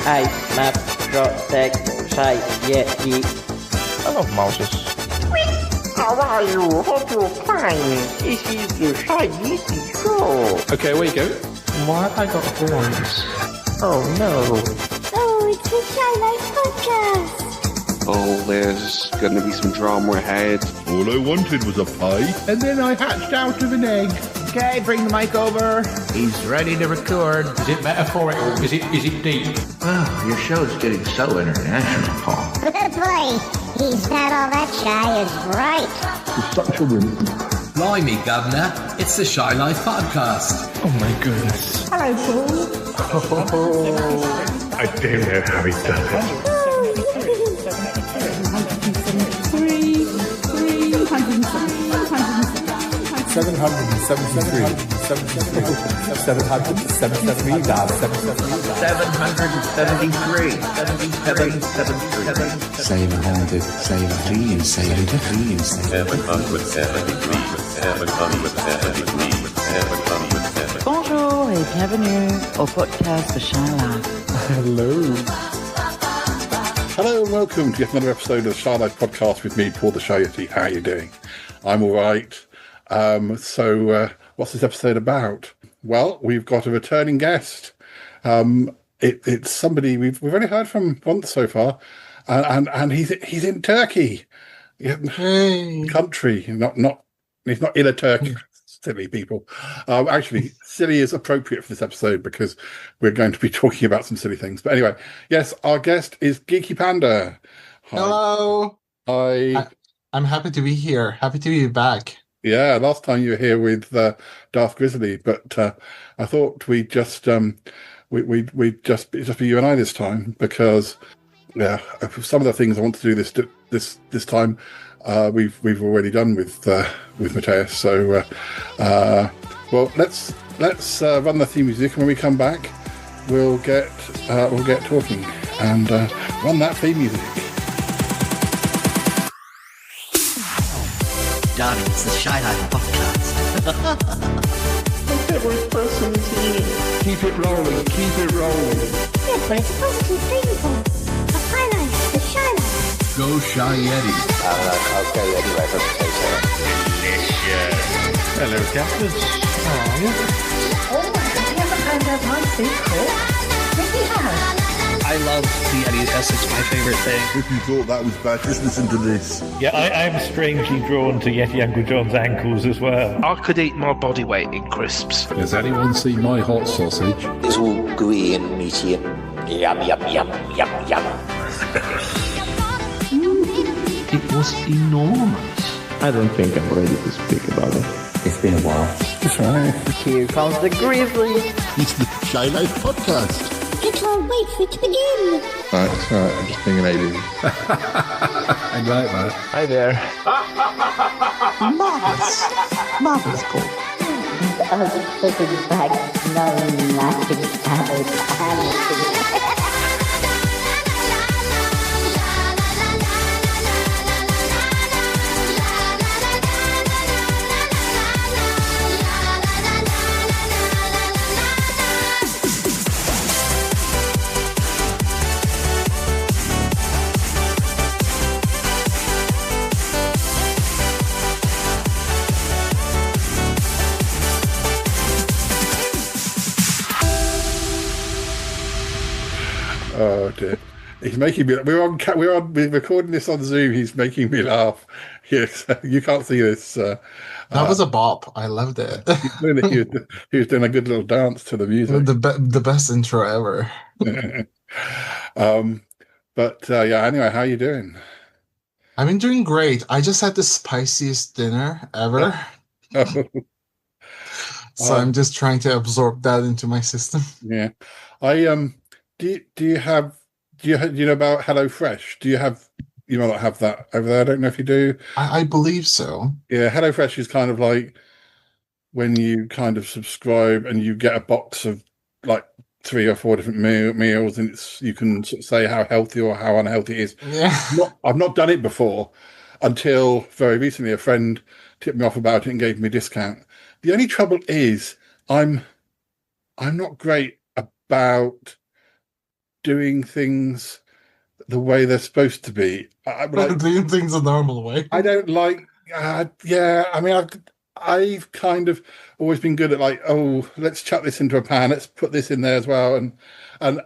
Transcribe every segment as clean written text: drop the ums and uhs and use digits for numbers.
I must protect Yeti. I love mouses. How are you? Hope you're fine. This is the Shy Geeky Show. Okay, where you go? Why have I got horns? Oh no. Oh, it's the Shy Life Podcast. Oh, there's gonna be some drama ahead. All I wanted was a pie, and then I hatched out of an egg. Okay, bring the mic over. He's ready to record. Is it metaphorical? Is it deep? Oh, your show's getting so international, Paul. Boy, he's not all that shy, is right. It's such a wimp. Blimey, Governor, it's the Shy Life Podcast. Oh my goodness. Hello, Paul. I don't know how he does it. 773. 773. 773. Bonjour et bienvenue au podcast de Shy Life. Hello and welcome to yet another episode of the Shy Life Podcast with me, Paul the Shy Yeti. How are you doing? I'm all right. So what's this episode about? Well, we've got a returning guest. It's somebody we've only heard from once so far, and he's in Turkey, country. Not he's not in a Turkey. Silly people. Actually, silly is appropriate for this episode because we're going to be talking about some silly things. But anyway, yes, our guest is Geeky Panda. Hi. Hello. Hi. I'm happy to be here. Happy to be back. Yeah, last time you were here with Darth Grizzly, but I thought we'd just we'd just be you and I this time because some of the things I want to do this time we've already done with Mateus. So well, let's run the theme music, and when we come back, we'll get talking and run that theme music. Darling, it's the Shy Life Podcast. My favorite person is me. Keep it rolling. Yes, but it's a positive thing, Paul. The highlight, the Shy Life. Go Shy Yeti. Okay, anyway, Delicious. Hello, Captain. Oh my God, you haven't found out my secret. Maybe you have. I love the Yeti S. It's my favorite thing. If you thought that was bad, just listen to this. Yeah, I'm strangely drawn to Yeti Uncle John's ankles as well. I could eat my body weight in crisps. Has anyone seen my hot sausage? it's all gooey and meaty and yum. It was enormous. I don't think I'm ready to speak about it. It's been a while. That's right. Here comes the grizzly. It's the Shy Life Podcast. I can't wait for it to begin. Right, I'm just being an alien. I like that. Hi there. Marvelous, Paul. Sitting back, smelling nothing out. Oh dear, he's making me. We're recording this on Zoom. He's making me laugh. Yes, you can't see this. That was a bop. I loved it. he was doing a good little dance to the music. The best intro ever. But yeah. Anyway, how are you doing? I've been doing great. I just had the spiciest dinner ever. So I'm just trying to absorb that into my system. Yeah, Do you know about HelloFresh? You might not have that over there. I don't know if you do. I believe so. Yeah, HelloFresh is kind of like when you kind of subscribe and you get a box of like 3 or 4 different meals, and you can sort of say how healthy or how unhealthy it is. Yeah. I've not done it before until very recently. A friend tipped me off about it and gave me a discount. The only trouble is I'm not great about doing things the way they're supposed to be. Doing things a normal way. I don't like. I mean, I've kind of always been good at like, oh, let's chuck this into a pan. Let's put this in there as well, and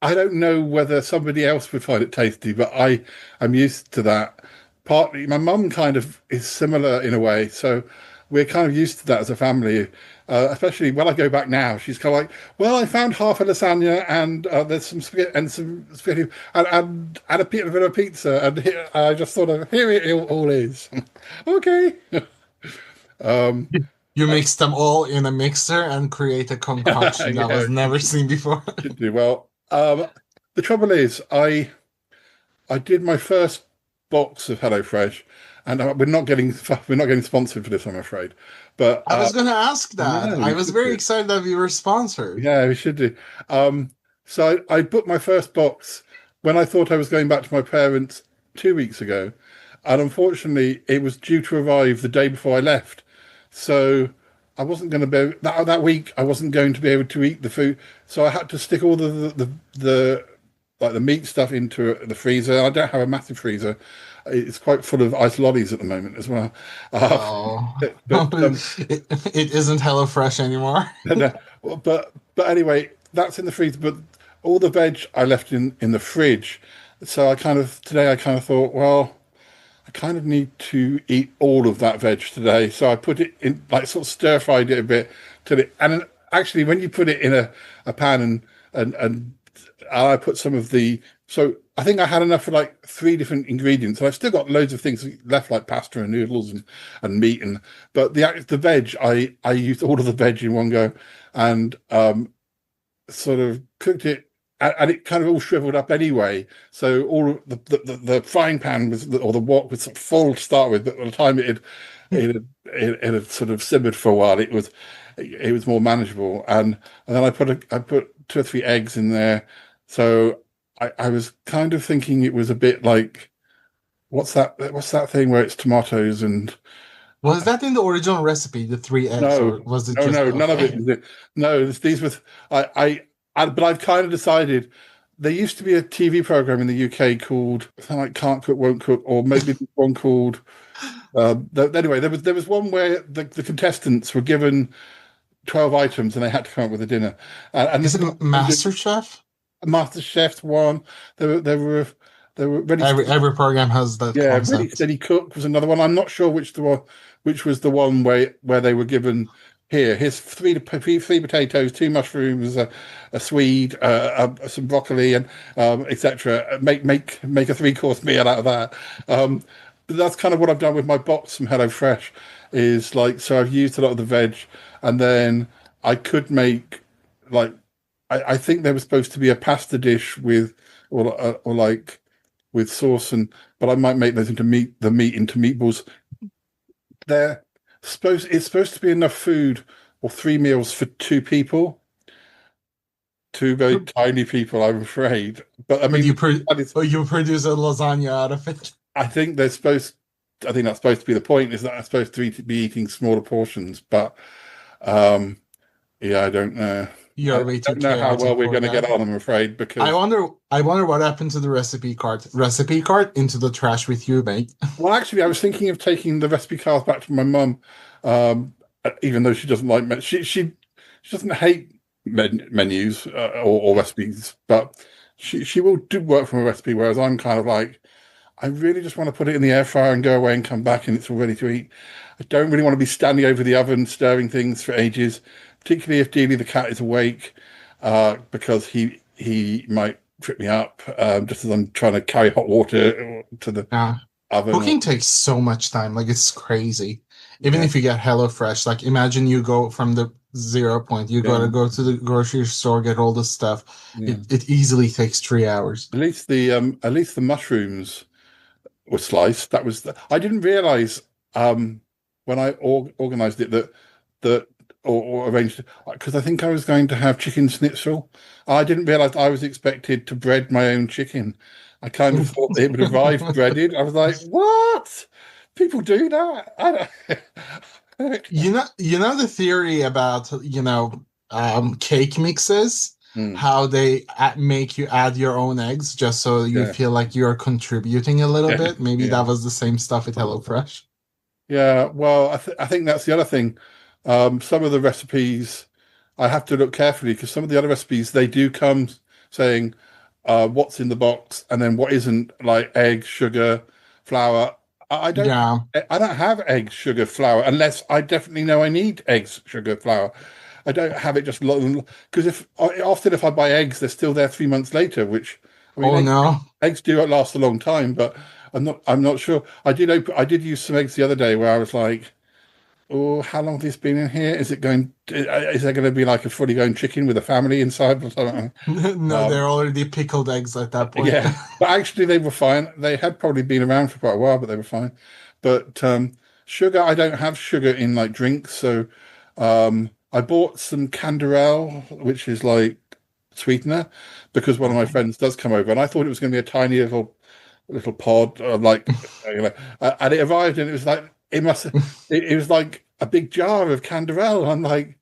I don't know whether somebody else would find it tasty, but I'm used to that. Partly, my mum kind of is similar in a way, so we're kind of used to that as a family. Especially when I go back now, she's kind of like, "Well, I found half a lasagna and there's some spaghetti and a bit of a pizza, and here, I just thought of here it all is." Okay. You mix them all in a mixer and create a concoction that was never seen before. Do well. The trouble is, I did my first box of HelloFresh, and we're not getting sponsored for this, I'm afraid. But I was going to ask that. No, I was very excited that we were sponsored. Yeah, we should do. So I booked my first box when I thought I was going back to my parents 2 weeks ago, and unfortunately, it was due to arrive the day before I left. So I wasn't going to be that week. I wasn't going to be able to eat the food, so I had to stick all the meat stuff into the freezer. I don't have a massive freezer. It's quite full of ice lollies at the moment as well. It isn't HelloFresh anymore. But anyway, that's in the freezer. But all the veg I left in the fridge. So today I kind of thought, well, I kind of need to eat all of that veg today. So I put it in, like, sort of stir fried it a bit and actually when you put it in a pan and I put some of so I think I had enough for like 3 different ingredients, and I've still got loads of things left, like pasta and noodles and meat, but the veg, I used all of the veg in one go, and sort of cooked it, and it kind of all shriveled up anyway. So all of the frying pan or the wok was full to start with, but by the time it had sort of simmered for a while, it was more manageable, and then I put 2 or 3 eggs in there. So I was kind of thinking it was a bit like, what's that thing where it's tomatoes and... Was that in the original recipe, the 3 eggs? No, or was it none of it. No, these were... but I've kind of decided... There used to be a TV program in the UK called something like Can't Cook, Won't Cook, or maybe one called... anyway, there was one where the contestants were given 12 items and they had to come up with a dinner. Is it MasterChef? MasterChef's one. There were ready. Every program has that. Yeah, concept. Ready Steady Cook was another one. I'm not sure which was the one where they were given. Here's 3 potatoes, 2 mushrooms, a swede, some broccoli, and etc. Make a 3-course meal out of that. But that's kind of what I've done with my box from HelloFresh. Is like, so I've used a lot of the veg, and then I could make like. I think there was supposed to be a pasta dish with sauce, but I might make those into the meat into meatballs. It's supposed to be enough food or 3 meals for 2 people. 2 very tiny people, I'm afraid. But I mean, you produce a lasagna out of it. I think that's supposed to be the point. Is that I'm supposed to be eating smaller portions, but yeah, I don't know. I don't know how well we're going to get on, I'm afraid, because I wonder what happened to the recipe card. Recipe card into the trash with you, mate. Well, actually, I was thinking of taking the recipe cards back to my mum, even though she doesn't like she doesn't hate menus or recipes, but she will do work from a recipe. Whereas I'm kind of like, I really just want to put it in the air fryer and go away and come back and it's all ready to eat. I don't really want to be standing over the oven stirring things for ages, particularly if Dealey the cat is awake, because he might trip me up just as I'm trying to carry hot water to the oven. Cooking takes so much time, like it's crazy. Even if you get HelloFresh, like imagine you go from the 0 point, you gotta go to the grocery store, get all the stuff. It easily takes 3 hours. At least the mushrooms were sliced. That was I didn't realize when I organized it that or arranged it, because I think I was going to have chicken schnitzel. I didn't realize I was expected to bread my own chicken. I kind of thought it would arrive breaded. I was like, what? People do that? I don't. You know the theory about cake mixes. how they make you add your own eggs just so you feel like you're contributing a little bit. Maybe that was the same stuff with HelloFresh. Yeah, well, I think that's the other thing. Some of the recipes I have to look carefully because some of the other recipes, they do come saying what's in the box and then what isn't, like egg, sugar, flour. I don't have eggs, sugar, flour unless I definitely know I need eggs, sugar, flour. I don't have it just because if I buy eggs, they're still there 3 months later. Which eggs do last a long time, but I'm not sure. I did use some eggs the other day where I was like, oh, how long have this been in here? Is there going to be like a fully grown chicken with a family inside or something? No, they're already pickled eggs at that point. Yeah, but actually they were fine. They had probably been around for quite a while, but they were fine. But sugar, I don't have sugar in like drinks. So I bought some Canderel, which is like sweetener, because one of my friends does come over and I thought it was going to be a tiny little pod, like, and it arrived and it was like, it was like a big jar of Canderel. I'm like,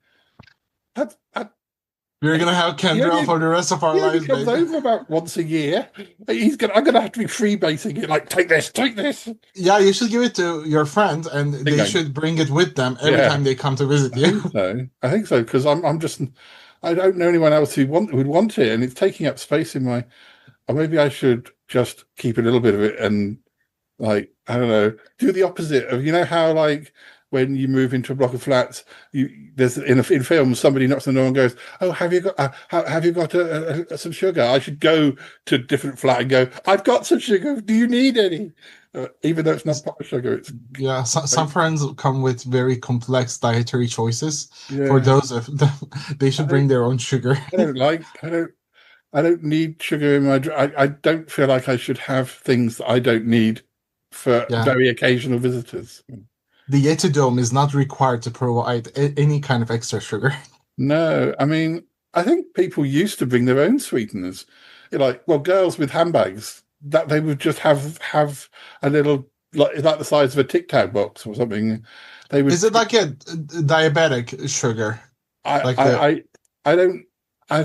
you're gonna have Canderel for the rest of our lives. He comes over about once a year. I'm gonna have to be freebasing it. Like, take this. Yeah, you should give it to your friends, and they should bring it with them every time they come to visit you. I think so because I don't know anyone else who'd want it, and it's taking up space in my. Or maybe I should just keep a little bit of it and, like, I don't know, do the opposite of, how, like, when you move into a block of flats, there's in films somebody knocks on the door and goes, "Oh, have you got some sugar?" I should go to a different flat and go, "I've got some sugar. Do you need any?" Even though it's not proper sugar, it's some friends come with very complex dietary choices. For those of them, they should bring their own sugar. I don't need sugar in my drink. I don't feel like I should have things that I don't need for very occasional visitors. The Yetidome is not required to provide any kind of extra sugar. No, I mean, I think people used to bring their own sweeteners. Girls with handbags, that they would just have a little, like the size of a Tic Tac box or something. Is it like a diabetic sugar? I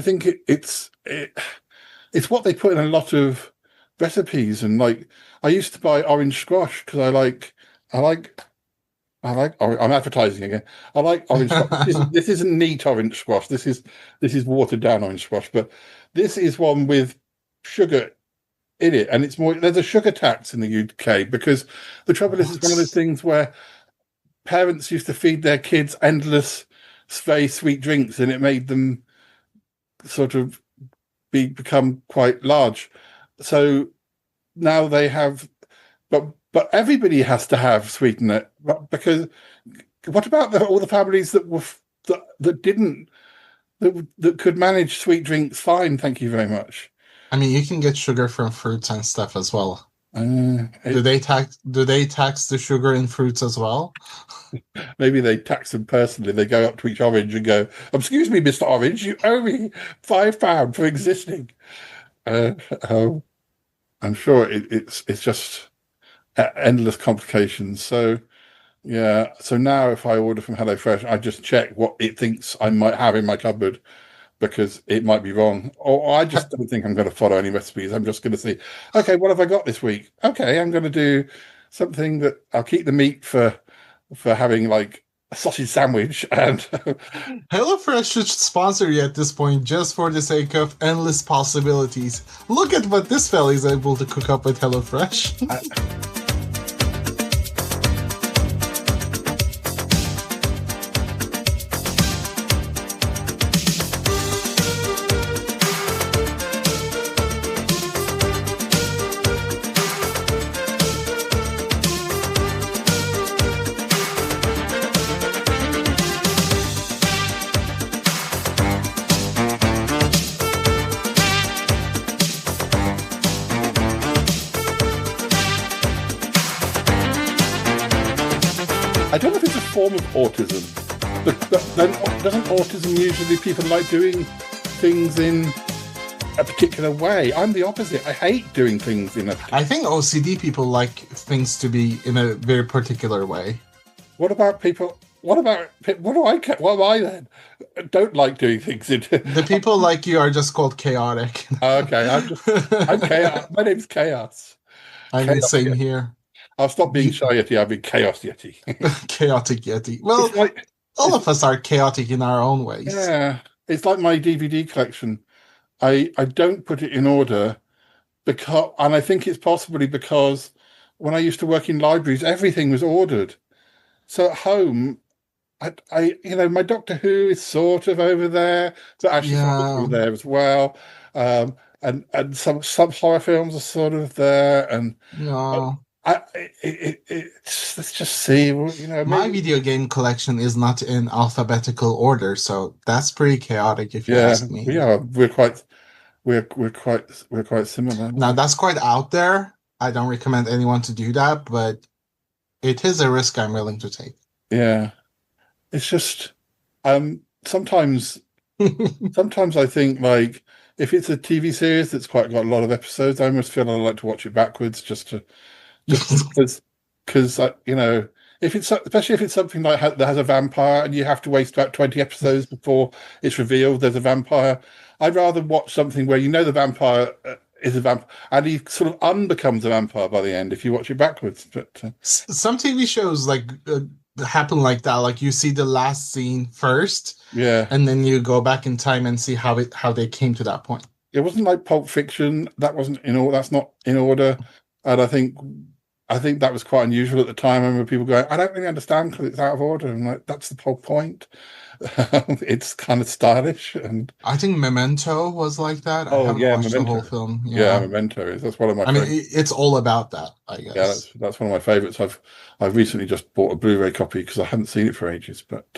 think it's what they put in a lot of recipes, and like I used to buy orange squash because I like. I'm advertising again. I like orange squash. This isn't neat orange squash. This is watered down orange squash. But this is one with sugar in it, and it's more. There's a sugar tax in the UK because the trouble is, it's one of those things where parents used to feed their kids endless, very sweet drinks, and it made them sort of become quite large. So now they have, but everybody has to have sweetener, because what about all the families that could manage sweet drinks fine? Thank you very much. I mean, you can get sugar from fruits and stuff as well. Do they tax the sugar in fruits as well? Maybe they tax them personally. They go up to each orange and go, "Excuse me, Mr. Orange, you owe me £5 for existing." I'm sure it's just endless complications. So yeah. So now if I order from HelloFresh, I just check what it thinks I might have in my cupboard, because it might be wrong, or I just don't think I'm going to follow any recipes. I'm just going to see, okay, what have I got this week? Okay, I'm going to do something that I'll keep the meat for having like a sausage sandwich. And HelloFresh should sponsor you at this point, just for the sake of endless possibilities. Look at what this fella is able to cook up with HelloFresh. I don't know if it's a form of autism, but then doesn't autism usually people like doing things in a particular way? I'm the opposite. I hate doing things in a... I think OCD people like things to be in a very particular way. What about people... what am I then? Don't like doing things in. The people like you are just called chaotic. Okay, I'm chaos. My name's Chaos. I mean, Chaos same Yeti. here. I'll stop being Shy Yeti. I'll be Chaos Yeti. Chaotic Yeti. Well, all of us are chaotic in our own ways. Yeah, it's like my DVD collection. I don't put it in order because, and I think it's possibly because when I used to work in libraries, everything was ordered. So at home, my Doctor Who is sort of over there, but actually over there as well. And some horror films are sort of there, and no. Let's just see. My video game collection is not in alphabetical order, so that's pretty chaotic if you ask me. Yeah, we're quite similar. Now that's quite out there. I don't recommend anyone to do that, but it is a risk I'm willing to take. Yeah, it's just sometimes I think like if it's a TV series that's quite got a lot of episodes, I almost feel I like to watch it backwards just because if it's especially if it's something like that has a vampire and you have to waste about 20 episodes before it's revealed there's a vampire. I'd rather watch something where the vampire is a vampire and he sort of unbecomes a vampire by the end if you watch it backwards. But some TV shows happen like that. Like you see the last scene first, and then you go back in time and see how they came to that point. It wasn't like Pulp Fiction. That wasn't in order. That's not in order. And I think that was quite unusual at the time. I remember people going, "I don't really understand because it's out of order." And like, that's the whole point. It's kind of stylish, and I think Memento was like that. Oh, I haven't watched the whole film. Yeah, Memento is. That's one of my. I mean, it's all about that, I guess. Yeah, that's one of my favorites. I've recently just bought a Blu-ray copy because I hadn't seen it for ages. But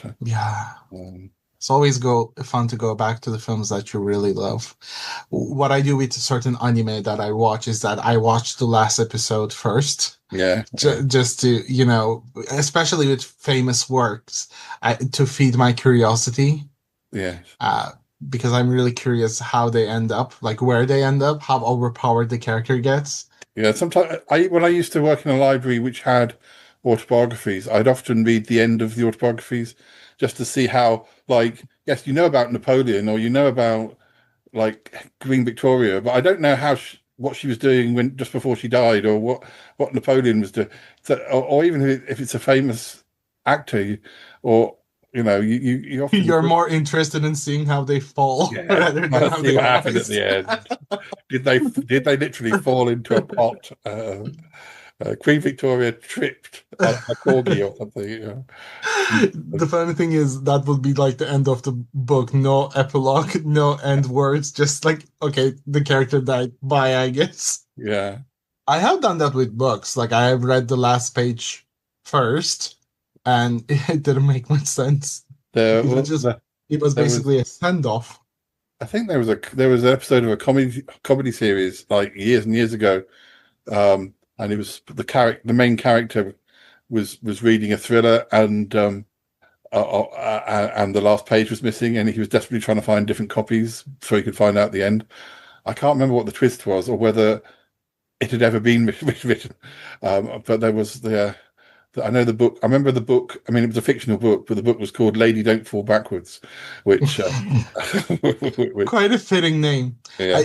it's always fun to go back to the films that you really love. What I do with certain anime that I watch is that I watch the last episode first. Yeah. Just to, especially with famous works, to feed my curiosity. Yeah. Because I'm really curious how they end up, like where they end up, how overpowered the character gets. Yeah. Sometimes when I used to work in a library which had autobiographies, I'd often read the end of the autobiographies just to see how, like, yes, you know about Napoleon or you know about like Queen Victoria, but I don't know what she was doing just before she died, or what Napoleon was doing. So, or even if it's a famous actor, you often you're more interested in seeing how they fall rather than how see what happened at the end. Did they literally fall into a pot? Queen Victoria tripped on a corgi or something. The funny thing is that would be like the end of the book. No epilogue, no end words. Just like, okay, the character died. Bye, I guess. Yeah. I have done that with books. Like I have read the last page first, and it didn't make much sense. It was basically a send-off. I think there was an episode of a comedy series like years and years ago. And it was the main character was reading a thriller, and the last page was missing, and he was desperately trying to find different copies so he could find out the end. I can't remember what the twist was or whether it had ever been written, but there was I know the book. I remember the book. I mean, it was a fictional book, but the book was called "Lady, Don't Fall Backwards," which quite a fitting name. Yeah.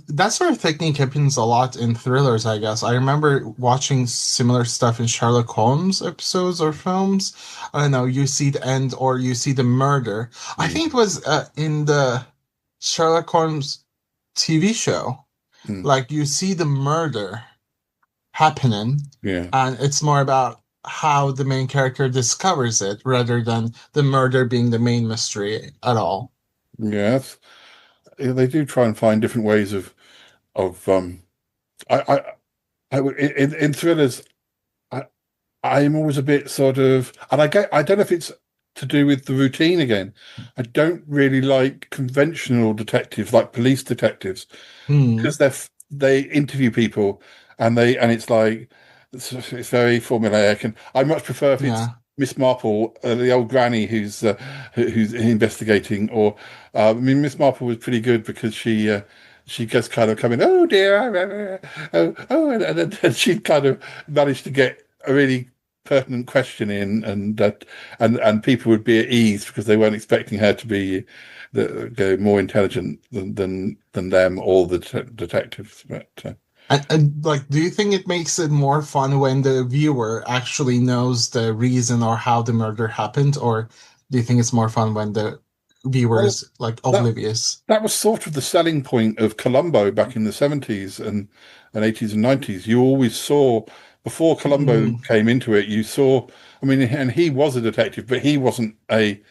That sort of technique happens a lot in thrillers, I guess. I remember watching similar stuff in Sherlock Holmes episodes or films. I don't know. You see the end or you see the murder. I think it was in the Sherlock Holmes TV show. Like you see the murder happening, and it's more about how the main character discovers it rather than the murder being the main mystery at all. Yes, they do try and find different ways of in thrillers. I'm always a bit sort of, and I don't know if it's to do with the routine again. I don't really like conventional detectives, like police detectives, because they interview people and it's like it's very formulaic, and I much prefer if it's Miss Marple, the old granny who's investigating. Or I mean, Miss Marple was pretty good because she just kind of come in, oh dear, and then she kind of managed to get a really pertinent question in, and people would be at ease because they weren't expecting her to be more intelligent than them or the detectives. But and like, do you think it makes it more fun when the viewer actually knows the reason or how the murder happened, or do you think it's more fun when the viewer is like oblivious? That was sort of the selling point of Columbo back in the 70s and 80s and 90s. You always saw, before Columbo came into it, you saw, I mean, and he was a detective, but he wasn't he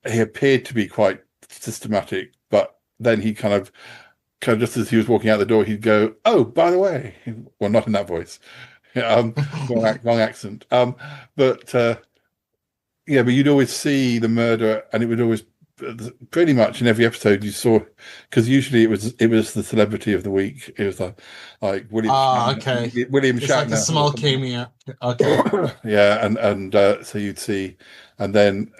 appeared to be quite systematic, but then he kind of just as he was walking out the door, he'd go, "Oh, by the way," well, not in that voice, wrong accent. But yeah, but you'd always see the murder, and it would always pretty much in every episode you saw, because usually it was the celebrity of the week. It was like William. Okay. William It's Shatner. like a small cameo. Okay. Yeah, and so you'd see, and then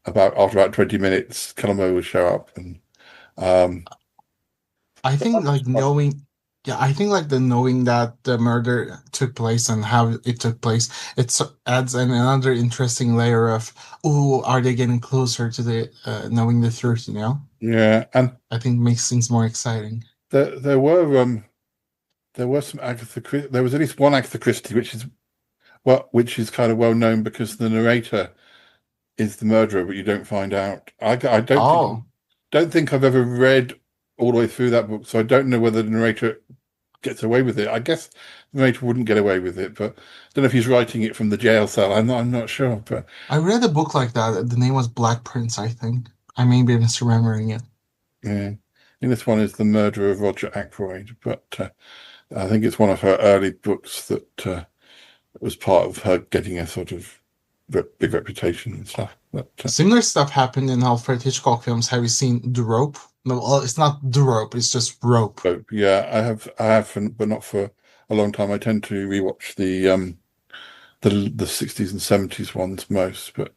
after about 20 minutes, Columbo would show up, and I think like knowing that the murder took place and how it took place, it adds another interesting layer of, oh, are they getting closer to the knowing the truth? Yeah, and I think makes things more exciting. There were some Agatha Christie. There was at least one Agatha Christie, which is kind of well known because the narrator is the murderer, but you don't find out. I don't think I've ever read all the way through that book, so I don't know whether the narrator gets away with it. I guess the narrator wouldn't get away with it, but I don't know if he's writing it from the jail cell. I'm not sure. But I read a book like that. The name was Black Prince, I think. I may be misremembering it. Yeah, I think this one is The Murder of Roger Ackroyd, but I think it's one of her early books that was part of her getting a sort of big reputation and stuff. But, similar stuff happened in Alfred Hitchcock films. Have you seen The Rope? No, well, it's not The Rope. It's just Rope. Yeah, I have, but not for a long time. I tend to rewatch the 60s and 70s ones most. But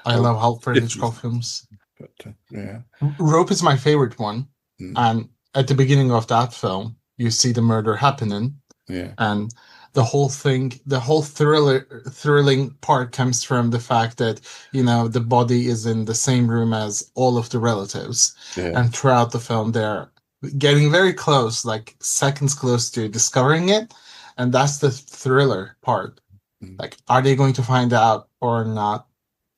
I love Alfred Hitchcock films. But yeah, Rope is my favorite one. And at the beginning of that film, you see the murder happening. Yeah, and the whole thrilling part comes from the fact that the body is in the same room as all of the relatives, and throughout the film they're getting very close, like seconds close to discovering it, and that's the thriller part. Like, are they going to find out or not?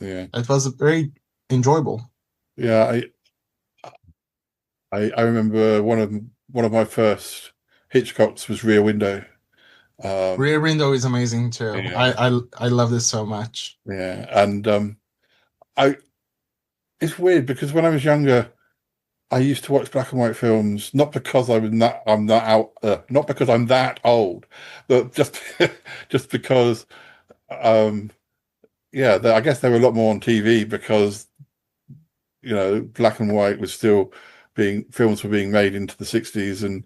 Yeah, it was very enjoyable. Yeah, I remember one of my first Hitchcocks was Rear Window. Rear Window is amazing too. Yeah. I love this so much. Yeah, and it's weird because when I was younger, I used to watch black and white films not because I'm that old, but just because I guess they were a lot more on TV because black and white was still films were being made into the 60s, and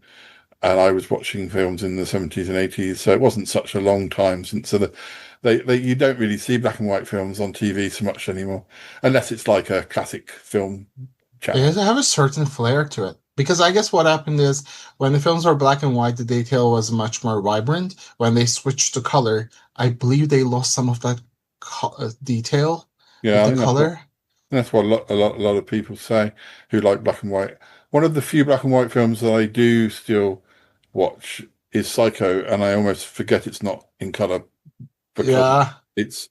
I was watching films in the 70s and 80s, so it wasn't such a long time since. So you don't really see black and white films on TV so much anymore, unless it's like a classic film channel. It has a certain flair to it, because I guess what happened is when the films were black and white, the detail was much more vibrant. When they switched to color, I believe they lost some of that detail. Yeah, the color. That's what a lot of people say who like black and white. One of the few black and white films that I do still watch is Psycho, and I almost forget it's not in color because it's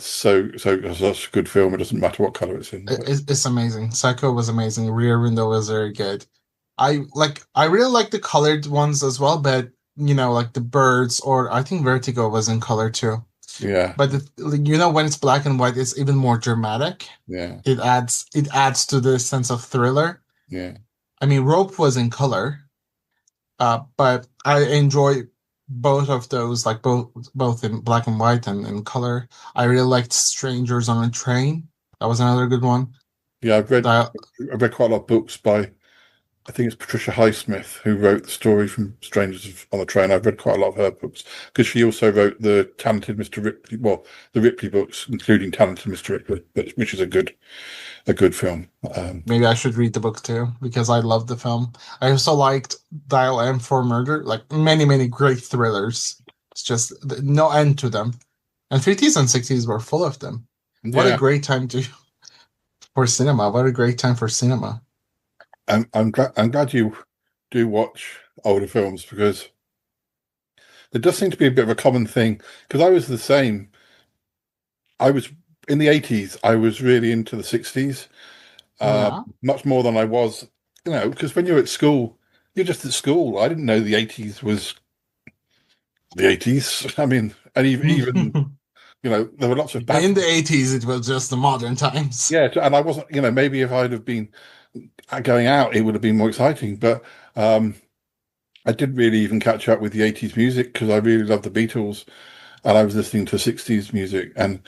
so such a good film. It doesn't matter what color it's in. It's amazing. Psycho was amazing. Rear Window was very good. I really like the colored ones as well, but like the birds, or I think Vertigo was in color too. Yeah, but when it's black and white, it's even more dramatic. Yeah, it adds to the sense of thriller. Yeah, I mean, Rope was in color, but I enjoy both of those, like both in black and white and in color. I really liked Strangers on a Train. That was another good one. Yeah, I've read quite a lot of books by I think it's Patricia Highsmith who wrote the story from Strangers on the Train. I've read quite a lot of her books because she also wrote the Talented Mr. Ripley, well, the Ripley books, including Talented Mr. Ripley, which is a good film. Maybe I should read the book too because I love the film. I also liked Dial M for Murder, like many great thrillers. It's just no end to them, and 50s and 60s were full of them. What a great time for cinema! What a great time for cinema! I'm glad you do watch older films because there does seem to be a bit of a common thing. Because I was the same. I was in the 80s. I was really into the 60s, much more than I was, because when you're at school, you're just at school. I didn't know the 80s was the 80s. I mean, and even there were lots of bad. In the 80s, it was just the modern times. Yeah, and I wasn't. Maybe if I'd have been going out, it would have been more exciting. But I didn't really even catch up with the 80s music because I really loved the Beatles, and I was listening to 60s music, and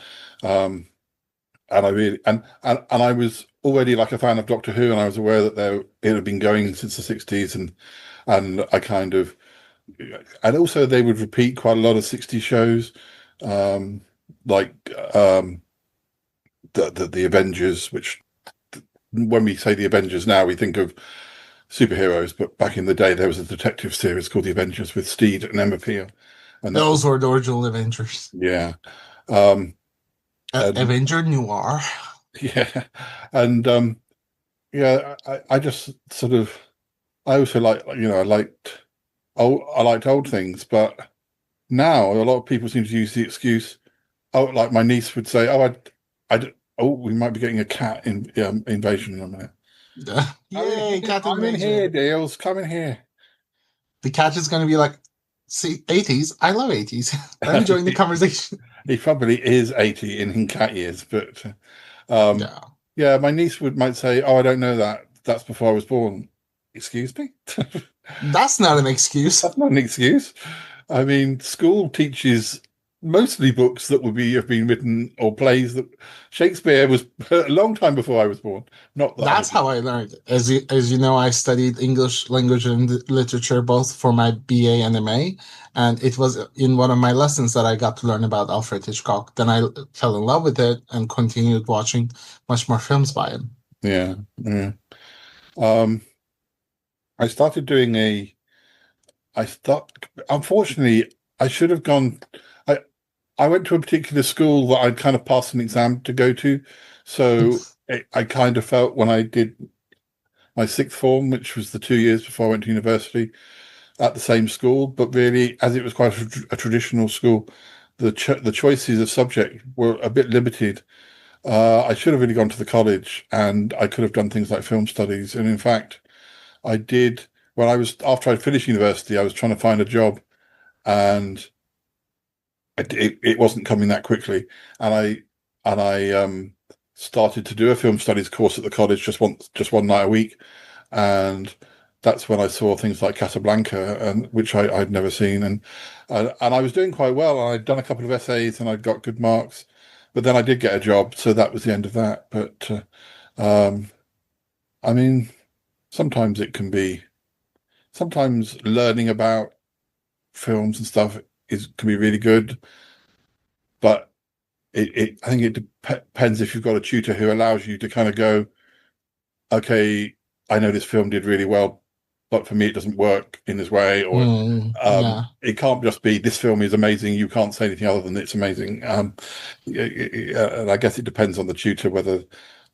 I really and I was already like a fan of Doctor Who, and I was aware that it had been going since the 60s, and I kind of, and also they would repeat quite a lot of 60s shows, like the Avengers, which when we say the Avengers now, we think of superheroes, but back in the day, there was a detective series called The Avengers with Steed and Emma Peel. And those were the original Avengers. Yeah. Avenger Noir. Yeah. And I just sort of, I also I liked old things, but now a lot of people seem to use the excuse, like my niece would say, we might be getting a cat invasion in a minute. Yay, cat invasion. Come in here, Dales. Come in here. The cat is going to be like, see, 80s. I love 80s. I'm enjoying the conversation. He probably is 80 in cat years, but yeah, my niece might say, I don't know that. That's before I was born. Excuse me? That's not an excuse. That's not an excuse. I mean, school teaches mostly books that have been written, or plays that Shakespeare was a long time before I was born. Not that. That's how I learned. As you know, I studied English language and literature both for my BA and MA, and it was in one of my lessons that I got to learn about Alfred Hitchcock. Then I fell in love with it and continued watching much more films by him. Yeah. I started doing unfortunately, I should have gone. I went to a particular school that I'd kind of passed an exam to go to. So I kind of felt when I did my sixth form, which was the 2 years before I went to university, at the same school, but really, as it was quite a traditional school, the choices of subject were a bit limited. I should have really gone to the college, and I could have done things like film studies. And in fact, I did, after I finished university, I was trying to find a job, and it wasn't coming that quickly, and I started to do a film studies course at the college just one night a week, and that's when I saw things like Casablanca, and which I'd never seen, and I was doing quite well. I'd done a couple of essays and I'd got good marks, but then I did get a job, so that was the end of that. But I mean, sometimes learning about films and stuff can be really good, but I think it depends if you've got a tutor who allows you to kind of go, okay, I know this film did really well, but for me it doesn't work in this way, or it can't just be this film is amazing, you can't say anything other than it's amazing. And I guess it depends on the tutor, whether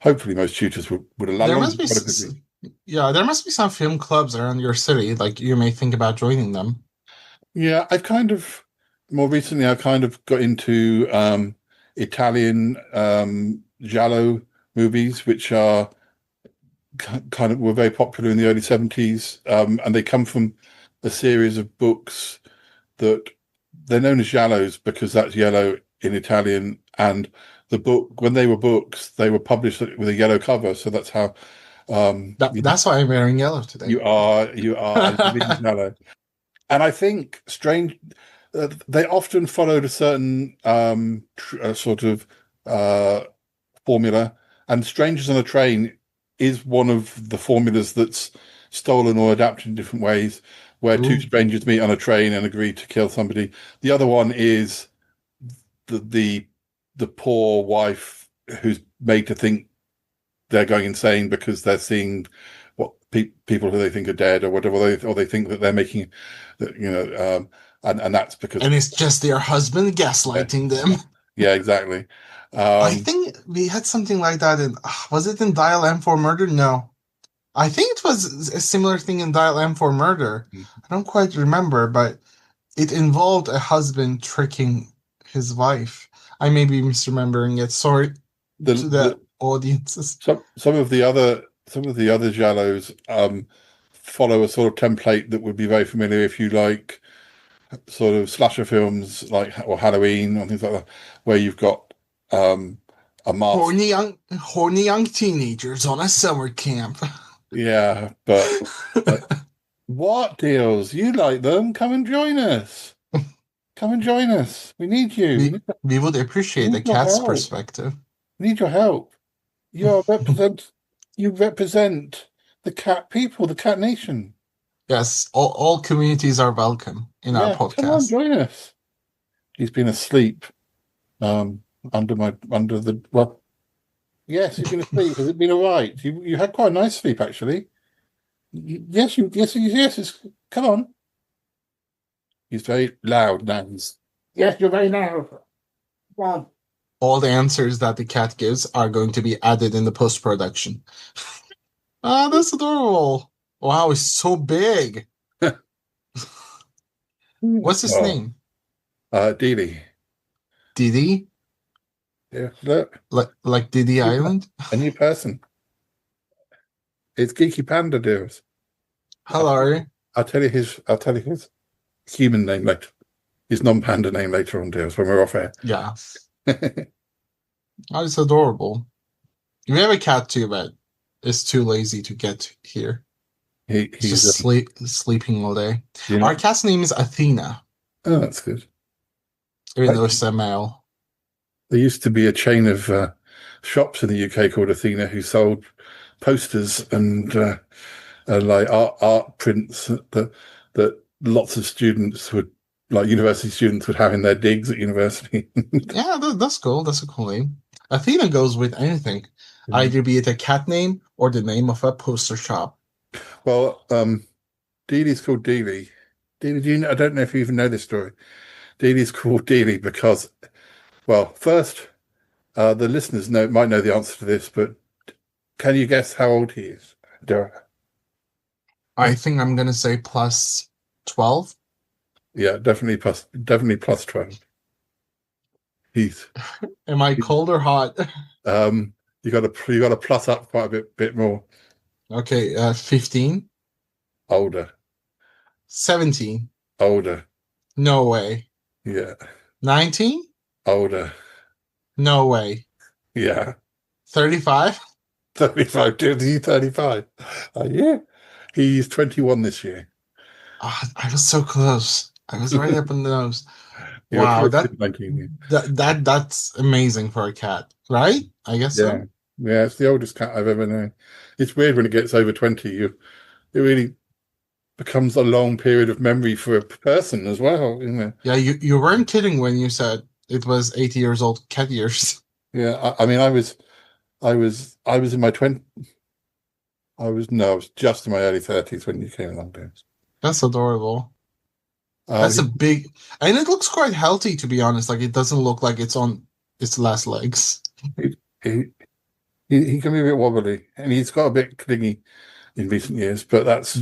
hopefully most tutors would allow. There must be some film clubs around your city, like you may think about joining them. Yeah, more recently I kind of got into Italian giallo movies, which are were very popular in the early 70s, and they come from a series of books that they're known as giallos because that's yellow in Italian, and the book, when they were books, they were published with a yellow cover, so that's how that's why I'm wearing yellow today. You are yellow. And I think they often followed a certain sort of formula, and Strangers on a Train is one of the formulas that's stolen or adapted in different ways, where two strangers meet on a train and agree to kill somebody. The other one is the poor wife who's made to think they're going insane because they're seeing what people who they think are dead or whatever, or they think that they're making, and that's because, and it's just their husband gaslighting them. Yeah, exactly. I think we had something like that was it in Dial M for Murder? No, I think it was a similar thing in Dial M for Murder. I don't quite remember, but it involved a husband tricking his wife. I may be misremembering it. Sorry to the audiences. Some of the other giallos follow a sort of template that would be very familiar if you like sort of slasher films or Halloween or things like that, where you've got a mask. Horny young teenagers on a summer camp. Yeah, but what deals? You like them? Come and join us. Come and join us. We need you. We would appreciate the cat's perspective. We need your help. You represent the cat people, the cat nation. Yes, all communities are welcome in our podcast. Come on, join us. He's been asleep. Yes, you've been asleep. Has it been all right? You had quite a nice sleep, actually. Yes. Come on. He's very loud now. Yes, you're very loud. Come on. All the answers that the cat gives are going to be added in the post-production. That's adorable. Wow, it's so big. What's his name? Dealey. Didi? Yeah, look. Like Didi Island? A new person. It's Geeky Panda, dears. Hello. I'll tell you his human name later. His non-panda name later on, dears, when we're off air. Yeah. Oh, it's adorable. We have a cat too, but it's too lazy to get here. He's just sleeping all day. Yeah. Our cat's name is Athena. Oh, that's good. Even though it's a male. There used to be a chain of shops in the UK called Athena who sold posters and like art prints that lots of students would, like university students, would have in their digs at university. Yeah, that's cool. That's a cool name. Athena goes with anything, either be it a cat name or the name of a poster shop. Well, Dealey's called Dealey. Dealey, I don't know if you even know this story. Dealey's called Dealey because, well, first, the listeners might know the answer to this, but can you guess how old he is, Dara? I think I'm going to say plus 12. Yeah, definitely plus 12. Am I cold or hot? You got to plus up quite a bit more. Okay, 15. Older. 17. Older. No way. Yeah. 19. Older. No way. Yeah. 35. 35. Dude, he's 35. Yeah. He's 21 this year. I was so close. I was right up on the nose. Wow, that's amazing for a cat, right? I guess so. Yeah, it's the oldest cat I've ever known. It's weird when it gets over 20. It really becomes a long period of memory for a person as well, isn't it? Yeah, you weren't kidding when you said it was 80 years old cat years. Yeah, I mean, I was in my 20s. I was just in my early 30s when you came along, James. That's adorable. That's a big, and it looks quite healthy, to be honest. Like, it doesn't look like it's on its last legs. He can be a bit wobbly, and he's got a bit clingy in recent years, but that's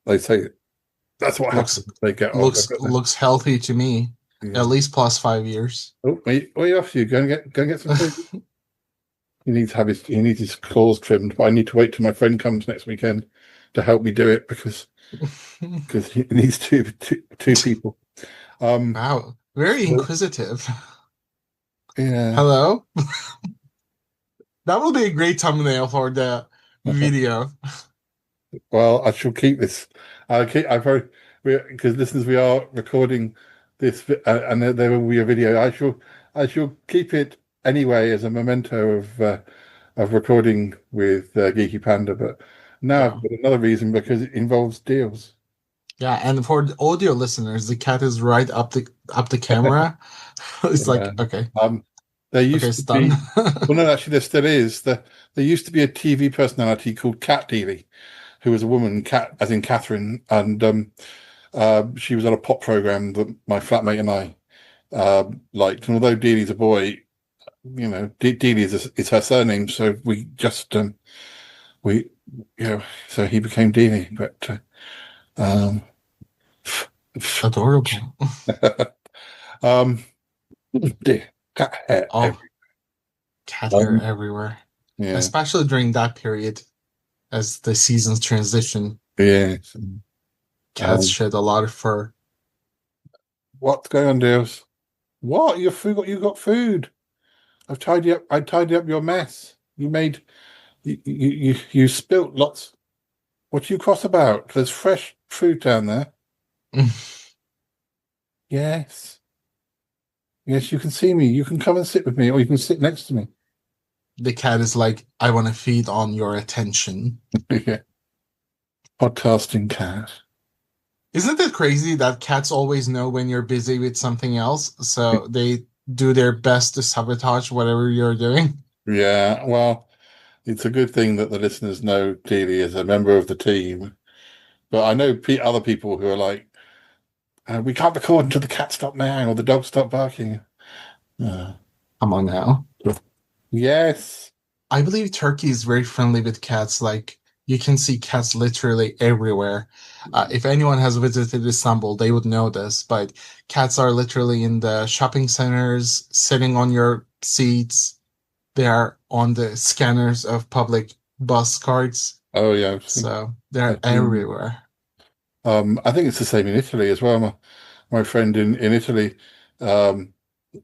they say that's what happens. They get older. Looks healthy to me. Yeah. At least plus 5 years. Oh, what are you off to? Go and get some food. He needs his claws trimmed, but I need to wait till my friend comes next weekend to help me do it because he needs two people. Wow, very inquisitive. Yeah. Hello. That will be a great thumbnail for the video. Well, I shall keep this. Because listeners, we are recording this, and there will be a video. I shall keep it anyway as a memento of recording with Geeky Panda, but now I've got another reason because it involves deals. Yeah, and for the audio listeners, the cat is right up the camera. It's like, okay. There used to done. be. Well, no, actually, there still is. There used to be a TV personality called Cat Dealey, who was a woman, Cat, as in Catherine, and she was on a pop program that my flatmate and I liked. And although Dealey's a boy, you know, Dealey is her surname, so we just so he became Dealey. But adorable. Cat hair. Cat hair everywhere. Yeah. Especially during that period, as the seasons transition. Yeah. Cats shed a lot of fur. What's going on, dears? What? You got food. I tidied up your mess. You spilt lots. What are you cross about? There's fresh fruit down there. Yes. Yes, you can see me. You can come and sit with me, or you can sit next to me. The cat is like, I want to feed on your attention. Yeah. Podcasting cat. Isn't it crazy that cats always know when you're busy with something else, so they do their best to sabotage whatever you're doing? Yeah, well, it's a good thing that the listeners know Dealey is a member of the team. But I know other people who are like, we can't record until the cat stop meowing or the dog stop barking. Come on now. Yes. I believe Turkey is very friendly with cats. Like, you can see cats literally everywhere. If anyone has visited Istanbul, they would know this, but cats are literally in the shopping centers, sitting on your seats. They are on the scanners of public bus cards. Oh, yeah. So they're everywhere. I think it's the same in Italy as well. My friend in Italy,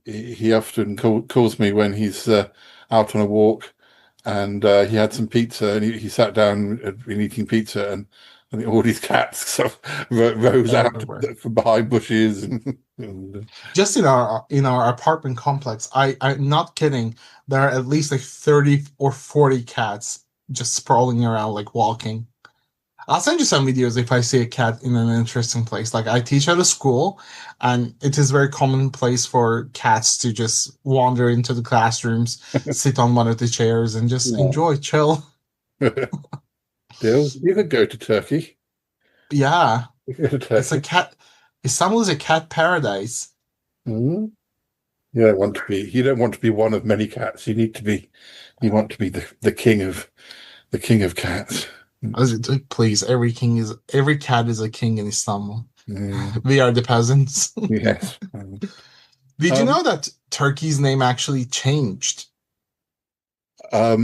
he often calls me when he's out on a walk, and he had some pizza, and he sat down and been eating pizza, and all these cats sort of rose out from behind bushes. Just in our apartment complex, I'm not kidding, there are at least like 30 or 40 cats just sprawling around, like walking. I'll send you some videos if I see a cat in an interesting place. Like, I teach at a school, and it is very commonplace for cats to just wander into the classrooms, sit on one of the chairs, and just enjoy, chill. Dill, you could go to Turkey. Yeah. It's a cat. Istanbul is a cat paradise. Mm-hmm. You don't want to be one of many cats. You want to be the king of cats. Please, every cat is a king in Istanbul. We are the peasants. Yes. Did you know that Turkey's name actually changed? At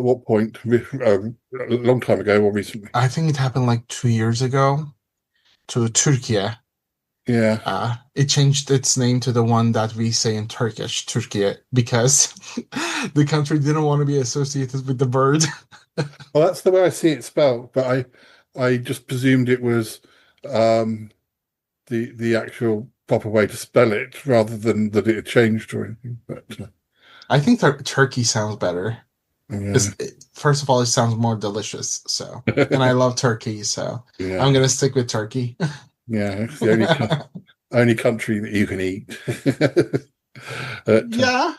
what point? A long time ago or recently? I think it happened like 2 years ago to Turkey. Yeah. It changed its name to the one that we say in Turkish, Turkey, because the country didn't want to be associated with the bird. Well, that's the way I see it spelled, but I just presumed it was the actual proper way to spell it, rather than that it had changed or anything. But I think Turkey sounds better. Yeah. First of all, it sounds more delicious. So, and I love turkey, so yeah. I'm gonna stick with turkey. Yeah, it's the only country that you can eat. Yeah,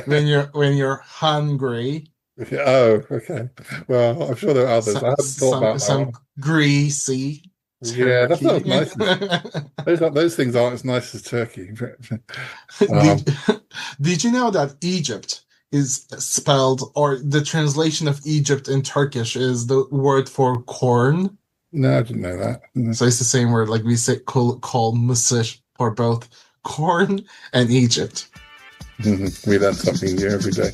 when you're hungry. Oh, okay. Well, I'm sure there are others. I haven't thought about some greasy. Turkey. Yeah, that's not nice. Those things aren't as nice as turkey. Did you know that Egypt is spelled, or the translation of Egypt in Turkish is the word for corn? No, I didn't know that. No. So it's the same word, like we say call Mısır for both corn and Egypt. We learn something new every day.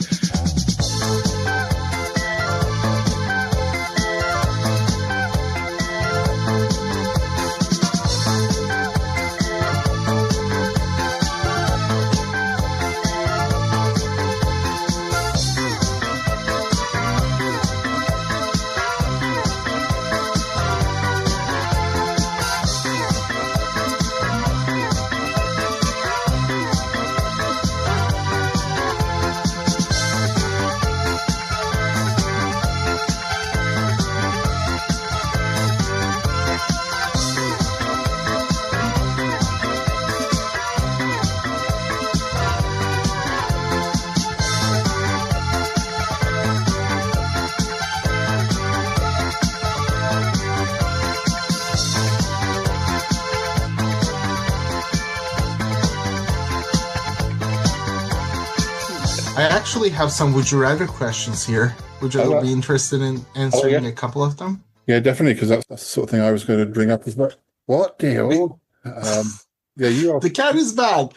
I actually have some would you rather questions here. Would you be interested in answering a couple of them? Yeah, definitely, because that's the sort of thing I was going to bring up as well. What deal? Yeah, you are. The cat is back.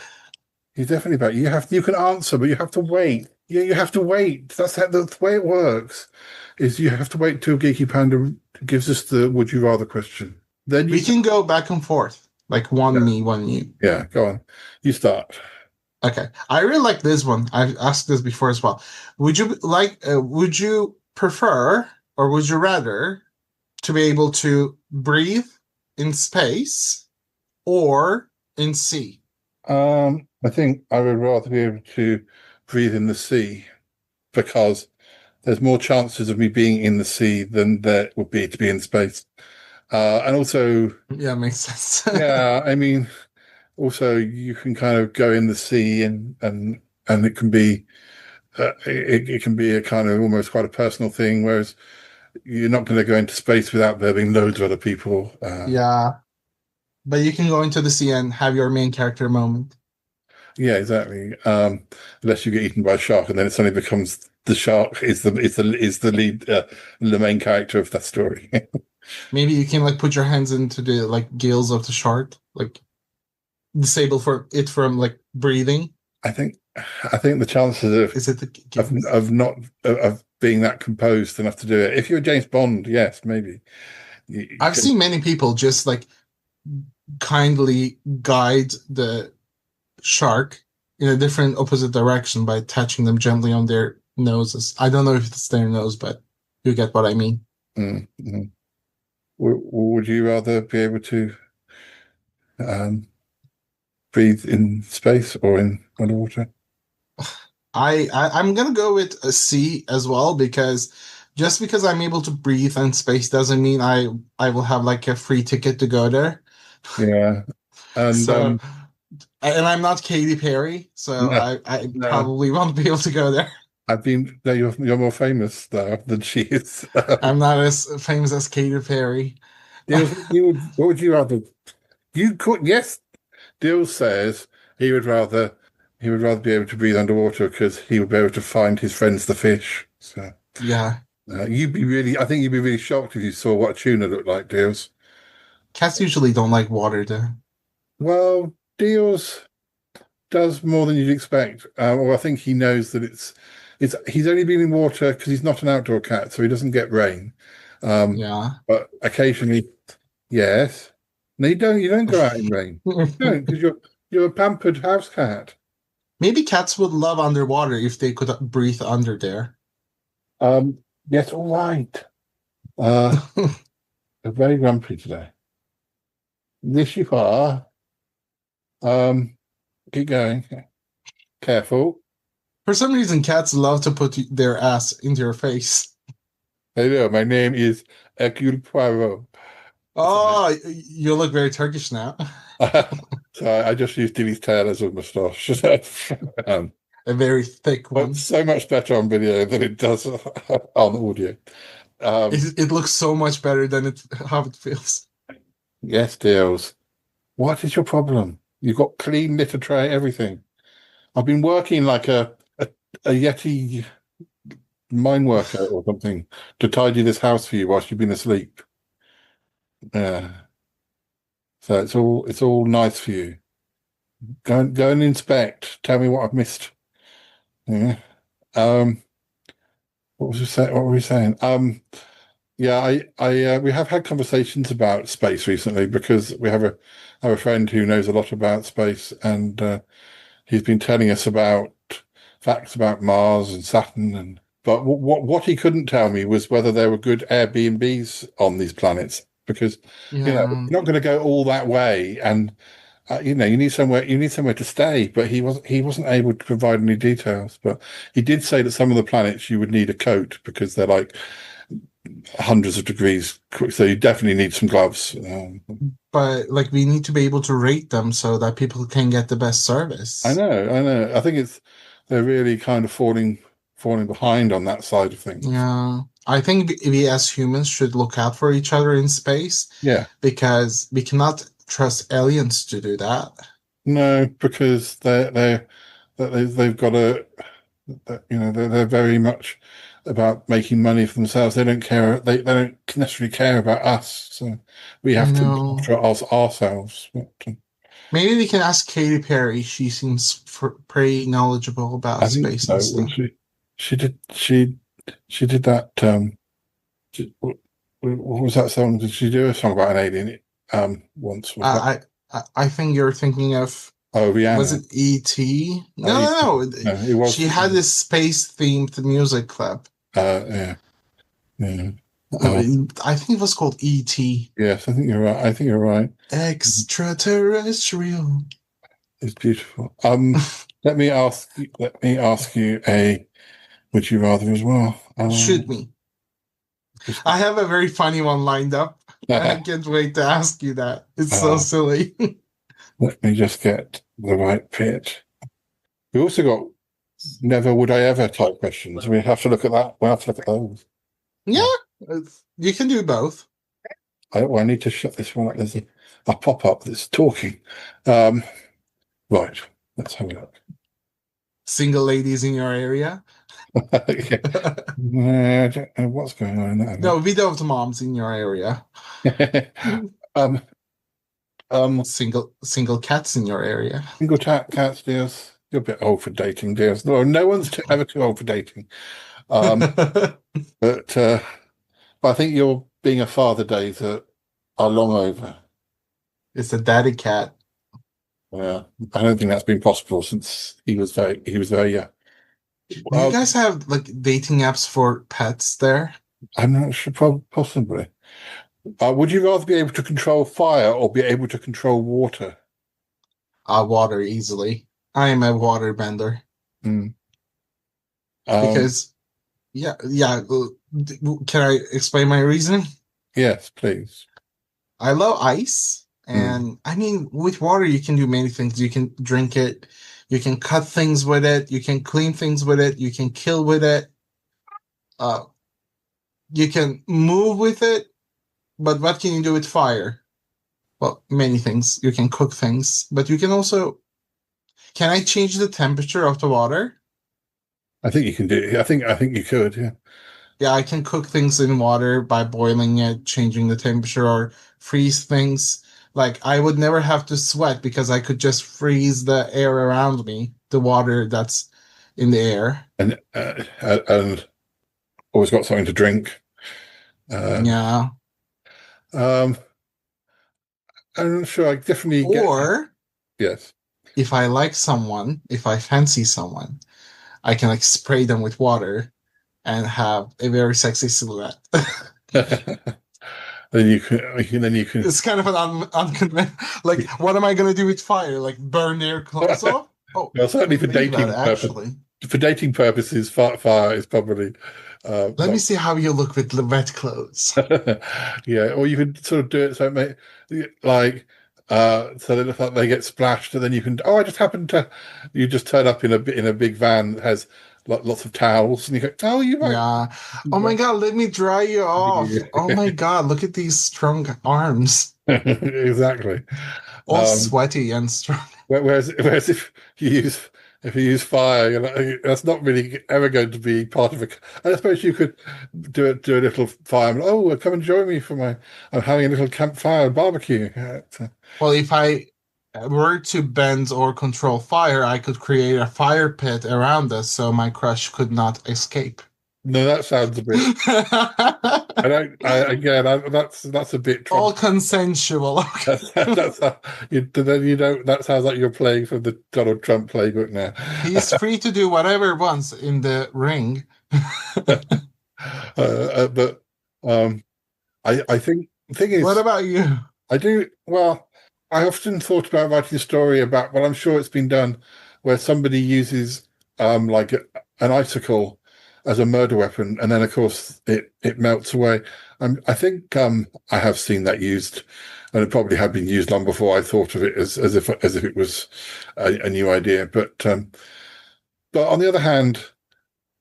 He's definitely back. You can answer, but you have to wait. Yeah, you have to wait. That's the way it works. Is you have to wait till Geeky Panda gives us the would you rather question. Then we can go back and forth, like one me, one you. Yeah, go on. You start. Okay, I really like this one. I've asked this before as well. Would you prefer, or would you rather, to be able to breathe in space or in sea? I think I would rather be able to breathe in the sea, because there's more chances of me being in the sea than there would be to be in space. And also, yeah, makes sense. Yeah, I mean, also you can kind of go in the sea and it can be it can be a kind of almost quite a personal thing, whereas you're not going to go into space without there being loads of other people. Yeah, but you can go into the sea and have your main character moment. Yeah, exactly. Unless you get eaten by a shark, and then it suddenly becomes the shark is the lead, the main character of that story. Maybe you can like put your hands into the like gills of the shark, like disable it from like breathing. I think the chances of being that composed enough to do it. If you're James Bond, yes, maybe. I've seen many people just like kindly guide the shark in a different opposite direction by touching them gently on their noses. I don't know if it's their nose, but you get what I mean. Mm-hmm. Would you rather be able to breathe in space or in underwater? I'm gonna go with a C as well, because just because I'm able to breathe in space doesn't mean I will have like a free ticket to go there. Yeah, and so and I'm not Katy Perry, so no, I probably won't be able to go there. You're more famous though than she is. I'm not as famous as Katy Perry. What would you rather? You could, yes. Dill says he would rather be able to breathe underwater because he would be able to find his friends the fish. So yeah, I think you'd be really shocked if you saw what a tuna looked like, Deals. Cats usually don't like water though. Well, Deals does more than you'd expect. Or I think he knows that he's only been in water because he's not an outdoor cat, so he doesn't get rain. Yeah, but occasionally, yes. No, you don't go out in rain. You don't, because you're a pampered house cat. Maybe cats would love underwater if they could breathe under there. Yes, all right. They're very grumpy today. This you are. Keep going. Careful. For some reason, cats love to put their ass into your face. Hello, my name is Hercule Poirot. Oh, you look very Turkish now. So I just used Dilly's tail as a moustache. A very thick one. So much better on video than it does on audio. It looks so much better than how it feels. Yes, Deals. What is your problem? You've got clean litter tray, everything. I've been working like a Yeti mine worker or something to tidy this house for you whilst you've been asleep. Yeah. So it's all nice for you. Go and inspect. Tell me what I've missed. Yeah. What were we saying? Yeah, we have had conversations about space recently because we have a friend who knows a lot about space, and he's been telling us about facts about Mars and Saturn, but what he couldn't tell me was whether there were good Airbnbs on these planets, because you're not going to go all that way, and you need somewhere to stay. But he wasn't able to provide any details. But he did say that some of the planets you would need a coat because they're like hundreds of degrees, so you definitely need some gloves. But like, we need to be able to rate them so that people can get the best service. I know. I think they're really kind of falling behind on that side of things. Yeah, I think we as humans should look out for each other in space. Yeah, because we cannot trust aliens to do that. No, because they've got They're very much about making money for themselves. They don't care. They don't necessarily care about us. So we have to look after ourselves. Maybe we can ask Katy Perry. She seems pretty knowledgeable about space and stuff. She did that. What was that song? Did she do a song about an alien? Once. I think you're thinking of. Oh, Rihanna. Was it E.T.? No. It was. She had this space-themed music club. Yeah. I think it was called E.T. Yes, I think you're right. Extraterrestrial. It's beautiful. Let me ask you a would you rather as well. Shoot me. I have a very funny one lined up. I can't wait to ask you that. It's so silly. Let me just get the right pitch. We also got never would I ever type questions. We have to look at that. We'll have to look at those. Yeah, you can do both. I need to shut this one up. There's a pop-up that's talking. Right, let's have a look. Single ladies in your area? I don't know what's going on in that. No, widowed moms in your area. Single cats in your area. Single cats, dears. You're a bit old for dating, dears. No one's ever too old for dating. But I think your being a father days are long over. It's a daddy cat. Yeah, I don't think that's been possible since he was very young. Do you guys have like dating apps for pets there? I'm not sure, possibly. Would you rather be able to control fire or be able to control water? Water, easily. I am a water bender. Because, yeah. Can I explain my reasoning? Yes, please. I love ice. And I mean, with water, you can do many things. You can drink it. You can cut things with it. You can clean things with it. You can kill with it. You can move with it. But what can you do with fire? Well, many things. You can cook things. But you can also... Can I change the temperature of the water? I think you can do it. I think you could, yeah. Yeah, I can cook things in water by boiling it, changing the temperature, or freeze things. Like, I would never have to sweat because I could just freeze the air around me, the water that's in the air. And always got something to drink. Yeah. I'm not sure. I definitely yes. If I like someone, if I fancy someone, I can like spray them with water and have a very sexy silhouette. Then you can. It's kind of an unconventional. Like, what am I going to do with fire? Like, burn their clothes off? Oh, well, certainly for dating purposes. For dating purposes, fire is probably. Let me see how you look with wet clothes. Yeah, or you could sort of do it so it may, like so they look like they get splashed, and then you can. Oh, I just happened to. You just turn up in a big van that has lots of towels, and you go, oh, you might. Yeah. Oh my God, let me dry you off. Oh my God, look at these strong arms. Exactly. All sweaty and strong. Whereas if you use fire, that's not really ever going to be part of it. I suppose you could do a little fire. Oh, come and join me I'm having a little campfire barbecue. Well, if I were to bend or control fire, I could create a fire pit around us so my crush could not escape. No, that sounds a bit. That's a bit. All consensual. That sounds like you're playing from the Donald Trump playbook now. He's free to do whatever he wants in the ring. But I think the thing is. What about you? I do. Well, I often thought about writing a story about. Well, I'm sure it's been done where somebody uses like an icicle as a murder weapon, and then of course it melts away. I think I have seen that used, and it probably had been used long before I thought of it as if it was a new idea. But on the other hand,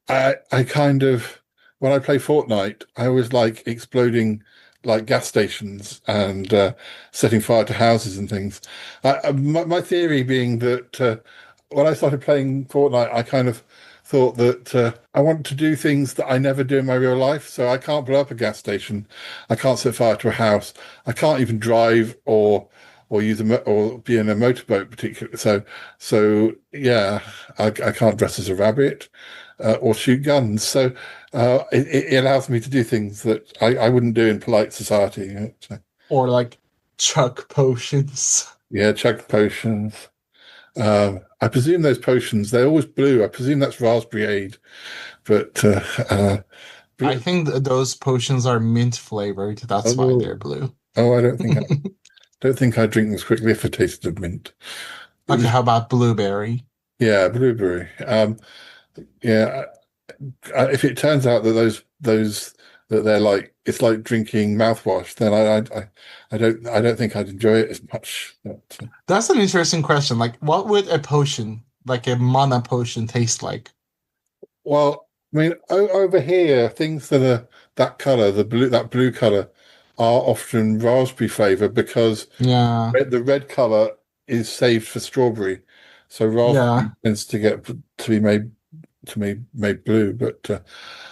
I kind of, when I play Fortnite, I always like exploding like gas stations and setting fire to houses and things. My theory being that when I started playing Fortnite, I kind of thought that I want to do things that I never do in my real life. So I can't blow up a gas station. I can't set fire to a house. I can't even drive or use or be in a motorboat particularly. So yeah, I can't dress as a rabbit or shoot guns. So it allows me to do things that I wouldn't do in polite society. So. Or like chug potions. Yeah, chug potions. I presume those potions, they're always blue. I presume that's raspberry aid. But I think those potions are mint flavored. That's why they're blue. Oh, I don't think I'd drink them quickly if it tasted of mint. Okay, how about blueberry? Yeah, blueberry. Yeah, if it turns out that those that they're like it's like drinking mouthwash, then I don't think I'd enjoy it as much. That's an interesting question. Like, what would a potion, like a mana potion, taste like? Well, I mean, over here, things that are that color, that blue color, are often raspberry flavor because the red color is saved for strawberry, so raspberry tends to get to be made blue. But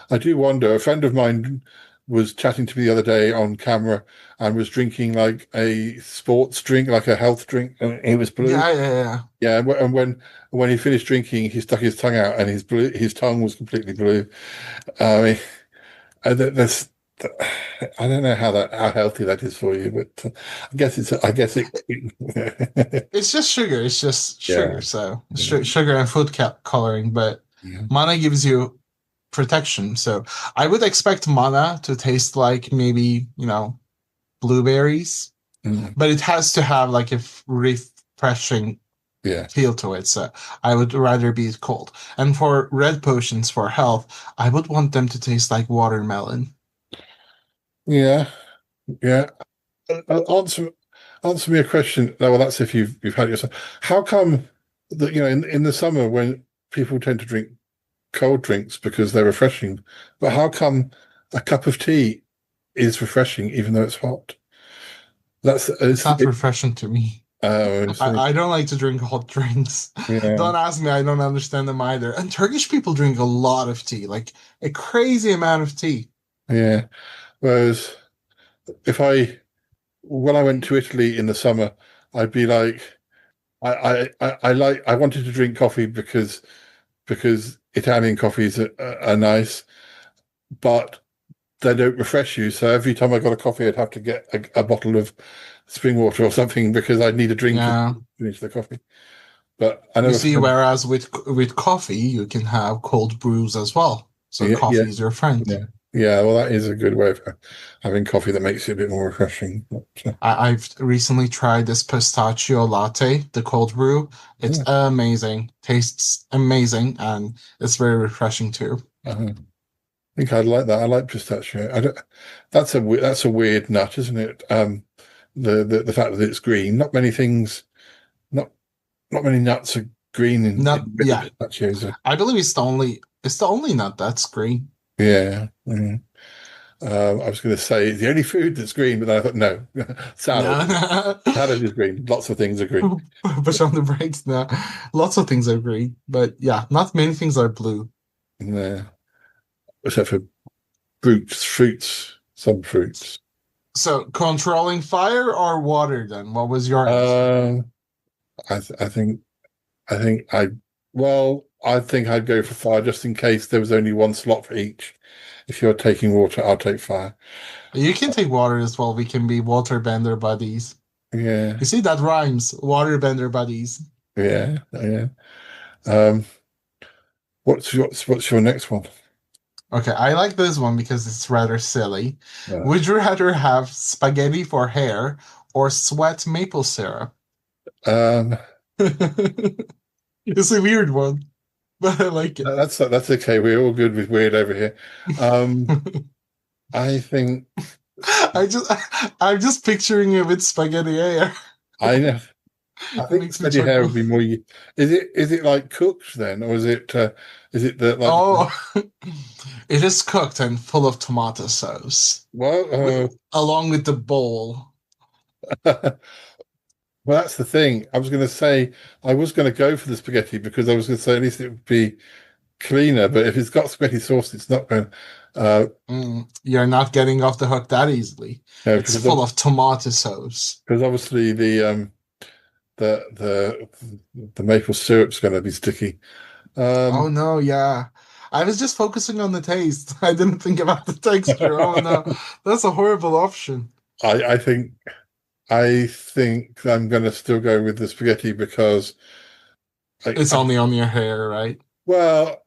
I do wonder. A friend of mine was chatting to me the other day on camera and was drinking like a sports drink, like a health drink, and it was blue. Yeah. And when he finished drinking, he stuck his tongue out, and his tongue was completely blue. I mean, I don't know how healthy that is for you, but I guess it. It's just sugar. It's just sugar. So sugar and food coloring, but mana gives you protection. So I would expect mana to taste like maybe blueberries, but it has to have like a refreshing feel to it. So I would rather be cold. And for red potions for health, I would want them to taste like watermelon. Yeah. Answer me a question. No, well, that's if you've had it yourself. How come that in the summer when people tend to drink cold drinks because they're refreshing, but how come a cup of tea is refreshing even though it's hot? It's not refreshing to me. I don't like to drink hot drinks. Don't ask me. I don't understand them either. And Turkish people drink a lot of tea, like a crazy amount of tea. Yeah. Whereas when I went to Italy in the summer, I'd be like, I wanted to drink coffee because Italian coffees are nice, but they don't refresh you. So every time I got a coffee, I'd have to get a bottle of spring water or something because I'd need a drink to finish the coffee. But I never whereas with coffee, you can have cold brews as well. So coffee is your friend. Yeah, well, that is a good way of having coffee that makes it a bit more refreshing. I've recently tried this pistachio latte, the cold brew. It's amazing, tastes amazing, and it's very refreshing too. I think I'd like that. I like pistachio. That's a weird nut, isn't it? The fact that it's green. Not many nuts are green in pistachios. I believe it's the only nut that's green. Yeah. I was going to say the only food that's green, but then I thought no, salad. Salad is green. Lots of things are green. Push on the brakes now. Lots of things are green, but not many things are blue. Yeah, except for fruits. Some fruits. So controlling fire or water? Then what was your answer? I think I'd go for fire just in case there was only one slot for each. If you're taking water, I'll take fire. You can take water as well. We can be waterbender buddies. Yeah. You see, that rhymes. Waterbender buddies. Yeah. What's your next one? Okay, I like this one because it's rather silly. Yeah. Would you rather have spaghetti for hair or sweat maple syrup? It's a weird one. But I like it. That's okay. We're all good with weird over here. I think I'm just picturing it with spaghetti hair. I know. I think spaghetti hair would be more. Is it like cooked then, or is it the like? It is cooked and full of tomato sauce. Well, along with the bowl. Well, that's the thing. I was going to go for the spaghetti because I was going to say at least it would be cleaner, but if it's got spaghetti sauce, it's not going. You're not getting off the hook that easily. No, it's full of tomato sauce. Because obviously the maple syrup's going to be sticky. Oh no, yeah. I was just focusing on the taste. I didn't think about the texture. Oh no, that's a horrible option. I think I'm going to still go with the spaghetti because it's only on your hair, right? Well,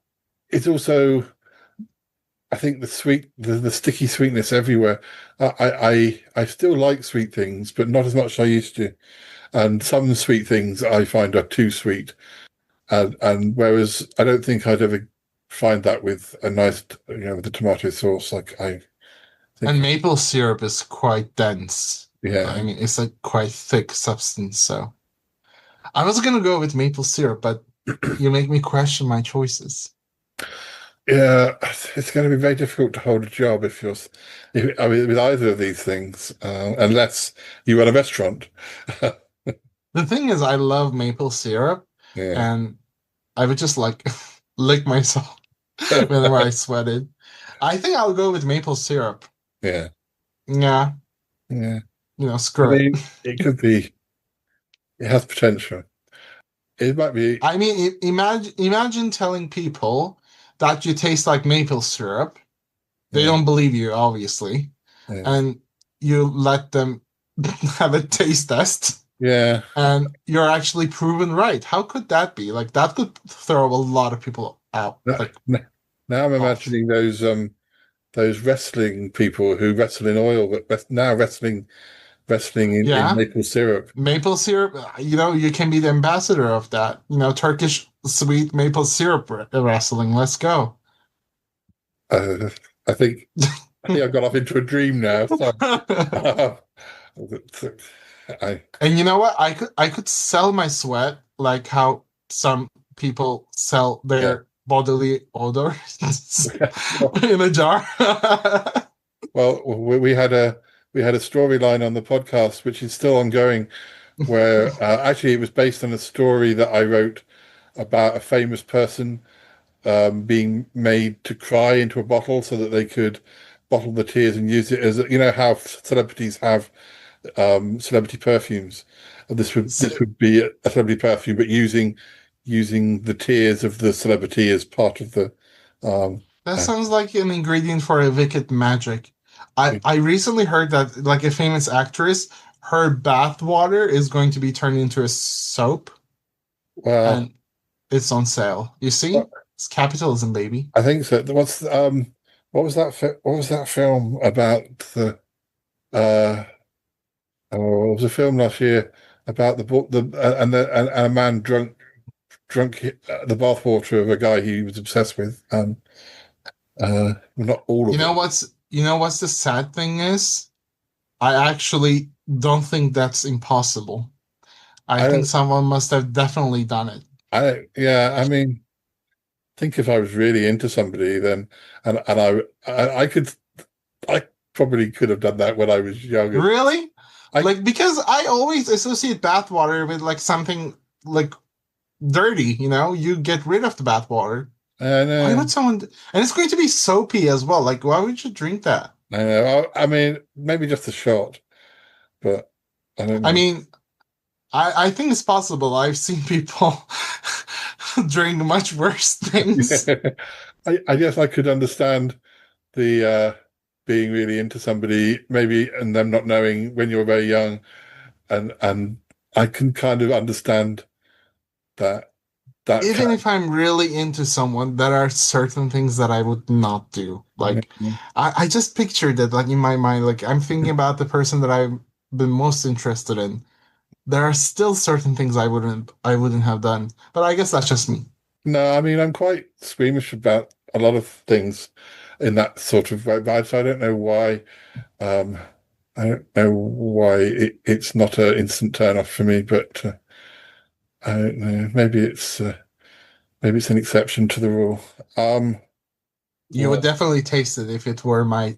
it's also, I think the sticky sweetness everywhere. I still like sweet things, but not as much as I used to. And some sweet things I find are too sweet. And whereas I don't think I'd ever find that with a nice, with the tomato sauce. And maple syrup is quite dense. Yeah. I mean, it's a quite thick substance. So I was going to go with maple syrup, but you make me question my choices. Yeah, it's going to be very difficult to hold a job with either of these things, unless you run a restaurant. The thing is, I love maple syrup, and I would just lick myself whenever I sweated. I think I'll go with maple syrup. Yeah. Yeah. Yeah. Screw it. It could be. It has potential. It might be. I mean, imagine telling people that you taste like maple syrup. They don't believe you, obviously, and you let them have a taste test. Yeah. And you're actually proven right. How could that be? That could throw a lot of people out. Now I'm imagining those wrestling people who wrestle in oil, but now wrestling in maple syrup. Maple syrup, you can be the ambassador of that. Turkish sweet maple syrup wrestling. Let's go. I think I've got off into a dream now. And you know what? I could sell my sweat like how some people sell their bodily odors in a jar. Well, we had a storyline on the podcast, which is still ongoing, where actually it was based on a story that I wrote about a famous person being made to cry into a bottle so that they could bottle the tears and use it as how celebrities have celebrity perfumes. And this would be a celebrity perfume, but using the tears of the celebrity as part of the. That sounds like an ingredient for a wicked magic. I recently heard that a famous actress, her bath water is going to be turned into a soap. Well, and it's on sale. You see, it's capitalism, baby. I think so. What was that film about the? It was a film last year about and a man drunk the bathwater of a guy he was obsessed with. Not all of it. You know what's the sad thing is? I actually don't think that's impossible. I think someone must have definitely done it. I mean, think if I was really into somebody, then and I probably could have done that when I was younger. Really? Because I always associate bathwater with something dirty. You get rid of the bathwater. I know. Why would someone? And it's going to be soapy as well. Why would you drink that? I know. I mean, maybe just a shot, but I don't know. I mean, I think it's possible. I've seen people drink much worse things. I guess I could understand the being really into somebody, maybe, and them not knowing when you're very young, and I can kind of understand that. Even if I'm really into someone, there are certain things that I would not do. I just pictured that in my mind. I'm thinking about the person that I've been most interested in. There are still certain things I wouldn't have done. But I guess that's just me. No, I mean, I'm quite squeamish about a lot of things in that sort of way. So I don't know why. I don't know why it's not an instant turn off for me, but I don't know. Maybe it's an exception to the rule. You would definitely taste it if it were my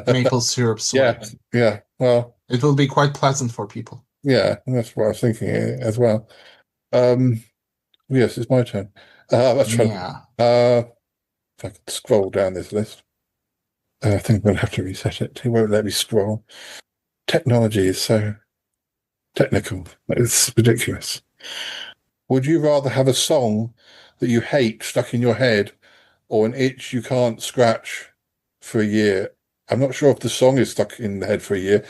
maple syrup sweat. Yeah. Well, it will be quite pleasant for people. Yeah, that's what I was thinking as well. Yes, it's my turn. That's right. Yeah. If I could scroll down this list, I think I'm going to have to reset it. It won't let me scroll. Technology is so technical. It's ridiculous. Would you rather have a song that you hate stuck in your head or an itch you can't scratch for a year? I'm not sure if the song is stuck in the head for a year.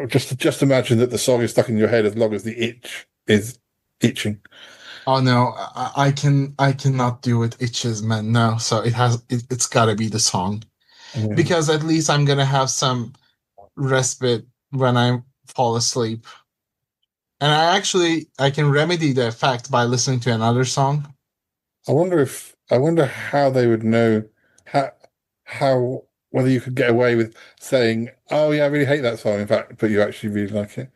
Just imagine that the song is stuck in your head as long as the itch is itching. Oh no, I cannot do with itches, man. No, so it's got to be the song, because at least I'm gonna have some respite when I fall asleep, and I can remedy the effect by listening to another song. I wonder how they would know how whether you could get away with saying, "Oh yeah, I really hate that song," in fact, but you actually really like it.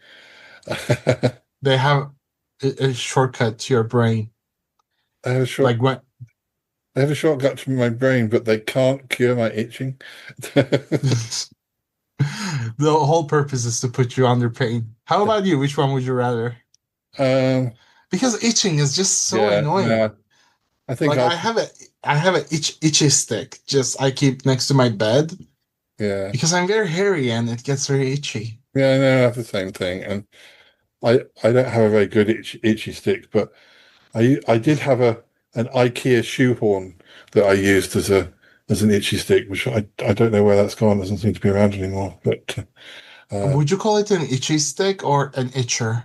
They have a shortcut to your brain. They have a shortcut to my brain, but they can't cure my itching. The whole purpose is to put you under pain. How about you? Which one would you rather? Because itching is just so annoying. No, I think I have a itchy stick. Just I keep next to my bed. Yeah. Because I'm very hairy and it gets very itchy. Yeah, no, I have the same thing, and I don't have a very good itchy stick, but I did have an IKEA shoehorn that I used as an itchy stick, which I don't know where that's gone. It doesn't seem to be around anymore. But would you call it an itchy stick or an itcher?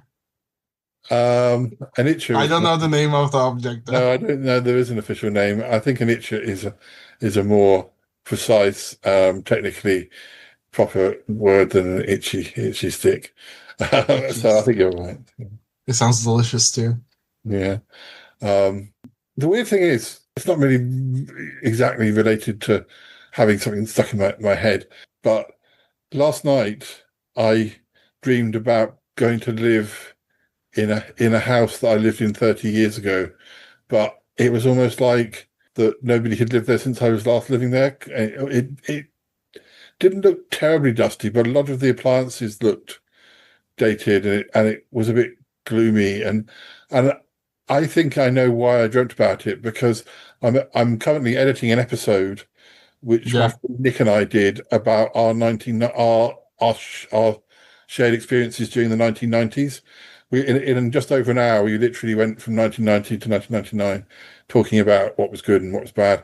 An itcher. I don't know the name of the object. No, I don't know. There is an official name. I think an itcher is a more precise, technically proper word than an itchy stick. So I think you're right. It sounds delicious too. Yeah. The weird thing is, it's not really exactly related to having something stuck in my head, but last night I dreamed about going to live in a house that I lived in 30 years ago, but it was almost like that nobody had lived there since I was last living there. It didn't look terribly dusty, but a lot of the appliances looked dated, and it was a bit gloomy, and I think I know why I dreamt about it, because I'm currently editing an episode which my friend Nick and I did about our shared experiences during the 1990s. In just over an hour, we literally went from 1990 to 1999, talking about what was good and what was bad,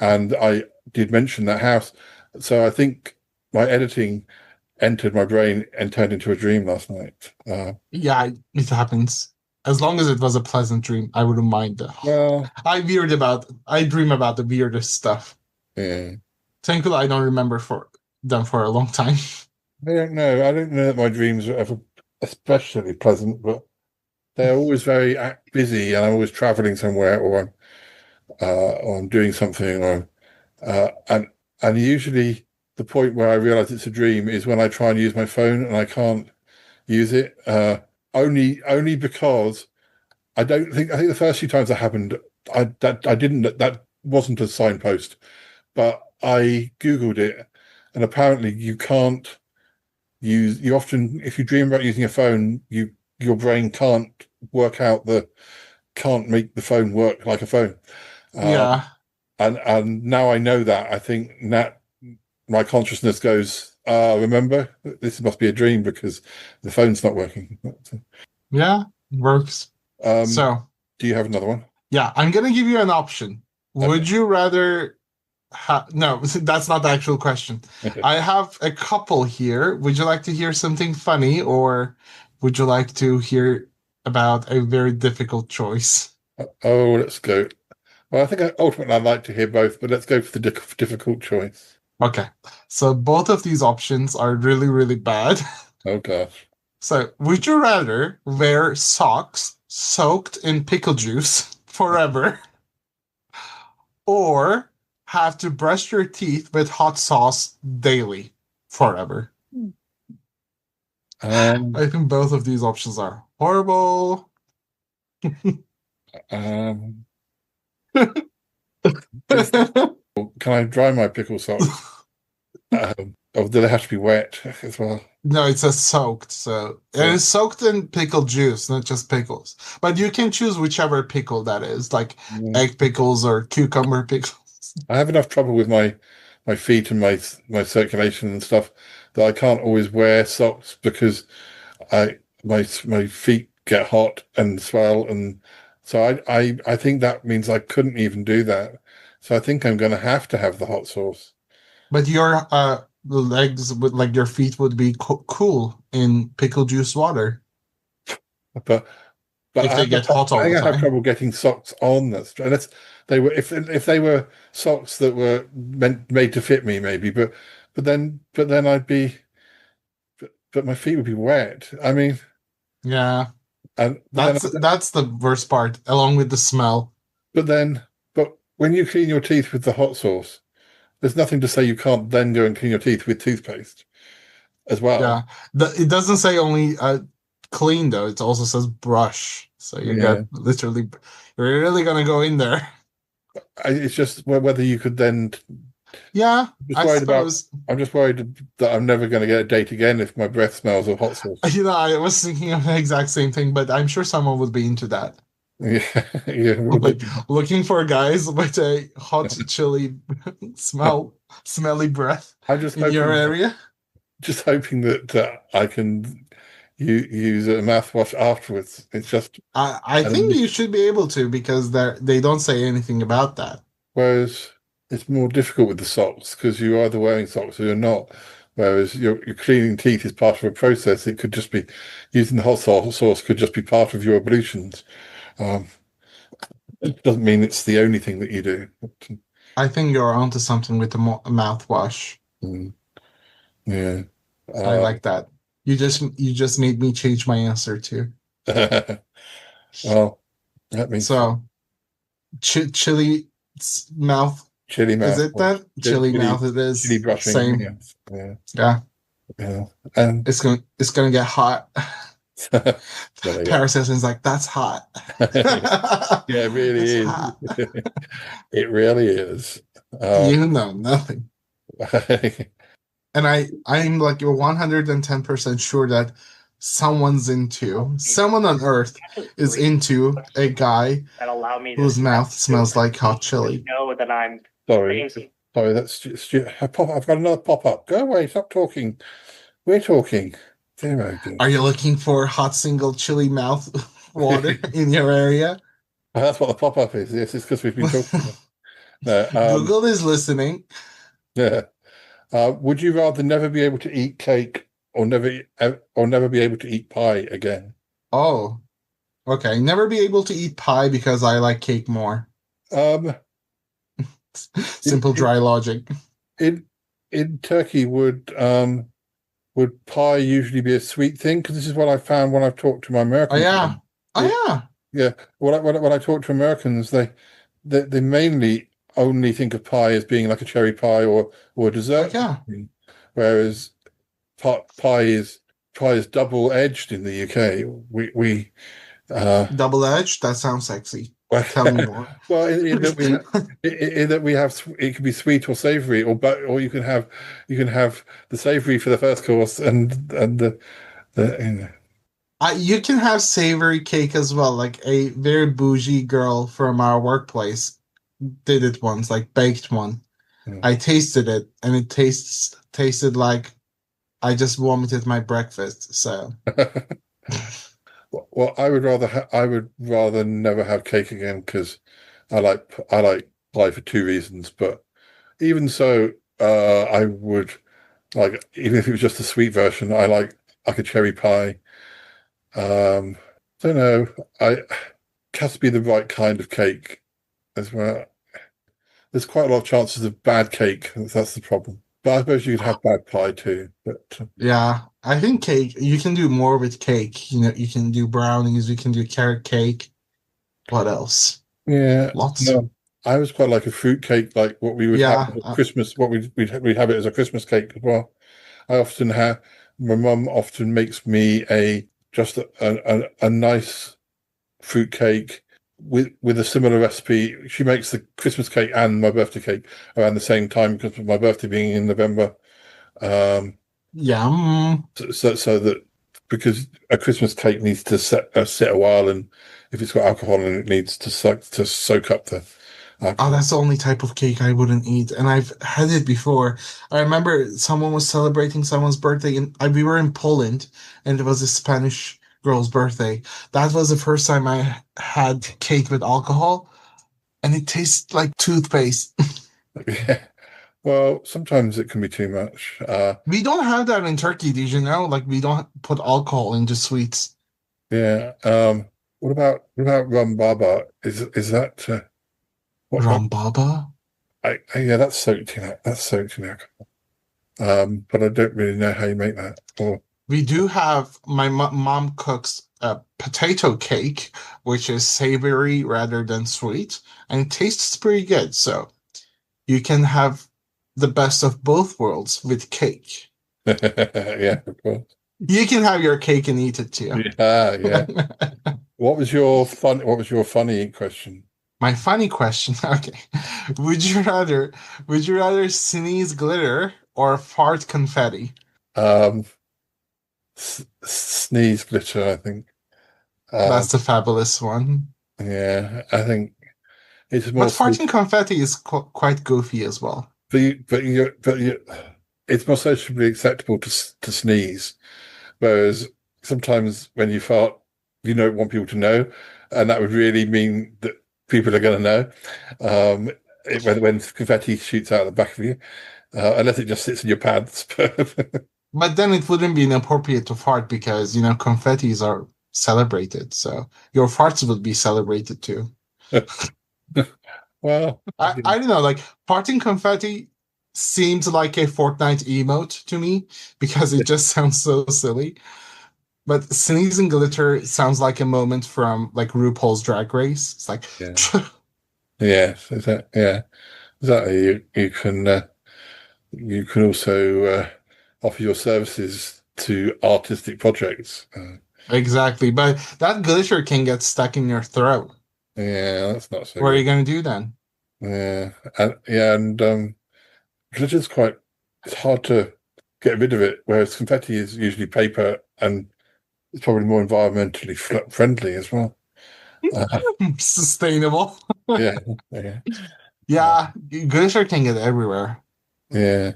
and I did mention that house. So I think my editing entered my brain and turned into a dream last night. Yeah, it happens. As long as it was a pleasant dream, I wouldn't mind. Well, I dream about the weirdest stuff. Yeah. Thankfully, I don't remember them for a long time. I don't know. I don't know that my dreams are ever especially pleasant, but they're always very busy, and I'm always traveling somewhere, or I'm doing something, or and usually the point where I realize it's a dream is when I try and use my phone and I can't use it. Only because I think the first few times that happened, that wasn't a signpost, but I Googled it, and apparently you can't you often, if you dream about using a phone, your brain can't make the phone work like a phone. Yeah. And now I know that, I think that my consciousness goes, remember, this must be a dream because the phone's not working. Yeah, works. So, do you have another one? Yeah, I'm going to give you an option. Okay. Would you rather... No, that's not the actual question. I have a couple here. Would you like to hear something funny, or would you like to hear about a very difficult choice? Oh, let's go. Well, I think ultimately I'd like to hear both, but let's go for the difficult choice. Okay. So both of these options are really, really bad. Oh, gosh. So would you rather wear socks soaked in pickle juice forever, or have to brush your teeth with hot sauce daily forever? I think both of these options are horrible. Can I dry my pickle socks? Oh, do they have to be wet as well? No, it says soaked. So and it's soaked in pickle juice, not just pickles. But you can choose whichever pickle that is, like egg pickles or cucumber pickles. I have enough trouble with my feet and my circulation and stuff that I can't always wear socks because my feet get hot and swell, and so I think that means I couldn't even do that. So I think I'm going to have the hot sauce. But your legs would, like your feet would be cool in pickle juice water. But if they get hot all the time, I have trouble getting socks on. Unless they were if they were socks that were made to fit me, maybe. But then I'd be, but my feet would be wet. I mean, yeah, and that's the worst part, along with the smell. But when you clean your teeth with the hot sauce, there's nothing to say you can't then go and clean your teeth with toothpaste as well. Yeah, it doesn't say only clean though. It also says brush. So you got literally, you're really gonna go in there. It's just whether you could then. Yeah, I'm just worried that I'm never going to get a date again if my breath smells of hot sauce. You know, I was thinking of the exact same thing, but I'm sure someone would be into that. Yeah. Like, looking for guys with a hot chili smelly breath in your area. Just hoping that I can use a mouthwash afterwards. It's just I think you should be able to, because they don't say anything about that. Whereas it's more difficult with the socks because you're either wearing socks or you're not. Whereas your cleaning teeth is part of a process. It could just be using the hot sauce could just be part of your ablutions. It doesn't mean it's the only thing that you do. I think you're onto something with the mouthwash. Yeah, I like that. You just made me change my answer too. Well, that means so. Chili mouth. Chili mouth. Is it that? Chili mouth. It is. Chili brushing. Same. Yeah. And it's gonna get hot. Paris is like, that's hot. Yeah, it really is. It really is. You know nothing. And I'm like, you're 110% sure that someone on earth is into a guy whose mouth smells like hot chili. Know that I'm sorry. That's I've got another pop-up. Go away, stop talking. We're talking. Are you looking for hot single chili mouth water in your area? That's what the pop-up is. Yes, it's because we've been talking. Google is listening. Yeah. Would you rather never be able to eat cake or never be able to eat pie again? Oh, okay. Never be able to eat pie because I like cake more. Simple, dry logic. In Turkey, would pie usually be a sweet thing? Because this is what I found when I've talked to my American friends. Yeah. When I talk to Americans, they mainly only think of pie as being like a cherry pie or a dessert. Whereas pie is double-edged in the UK. We double-edged? That sounds sexy. Tell me more. Well, in that we have, it can be sweet or savory, or you can have the savory for the first course and the you can have savory cake as well. Like a very bougie girl from our workplace did it once, like baked one. I tasted it, and it tasted like I just vomited my breakfast. So. Well, I would rather never have cake again because I like pie for two reasons. But even so, I would like, even if it was just a sweet version. I like a cherry pie. Don't know. It has to be the right kind of cake as well. There's quite a lot of chances of bad cake. That's the problem. But I suppose you could have bad pie too. But yeah, I think cake, you can do more with cake. You know, you can do brownies, you can do carrot cake. What else? Yeah, lots. No, I was quite like a fruit cake, like what we would have at Christmas. What we'd have it as a Christmas cake as well. My mum often makes me a nice fruit cake with a similar recipe. She makes the Christmas cake and my birthday cake around the same time because of my birthday being in November. Yum. So that because a Christmas cake needs to sit a while, and if it's got alcohol in it, it needs to soak up the alcohol. Oh, that's the only type of cake I wouldn't eat, and I've had it before. I remember someone was celebrating someone's birthday, and we were in Poland, and it was a Spanish girl's birthday. That was the first time I had cake with alcohol, and it tastes like toothpaste. Yeah. Well, sometimes it can be too much. We don't have that in Turkey, did you know? Like, we don't put alcohol into sweets. Yeah. What about rum baba? Is that Rum baba? Yeah, that's soaked in it. That's soaked in alcohol. But I don't really know how you make that. We do have, my mom cooks a potato cake, which is savory rather than sweet, and it tastes pretty good. So you can have the best of both worlds with cake. Yeah, of course. You can have your cake and eat it too. Yeah. What was your funny question? My funny question. Okay. Would you rather sneeze glitter or fart confetti? Sneeze glitter, I think. That's the fabulous one. Yeah, I think it's more. But farting confetti is quite goofy as well. But it's more socially acceptable to sneeze, whereas sometimes when you fart, you don't want people to know, and that would really mean that people are going to know. When confetti shoots out the back of you, unless it just sits in your pants. But then it wouldn't be inappropriate to fart because, confettis are celebrated. So your farts would be celebrated too. Well, I don't know, like farting confetti seems like a Fortnite emote to me because it just sounds so silly. But sneezing glitter sounds like a moment from like RuPaul's Drag Race. It's like, yes, exactly. You can also offer your services to artistic projects. Exactly, but that glitter can get stuck in your throat. Yeah, that's not so. What are you going to do then? Yeah, and glitter's it's hard to get rid of it, whereas confetti is usually paper and it's probably more environmentally friendly as well. Sustainable. Yeah. Yeah, glitter can get everywhere. Yeah.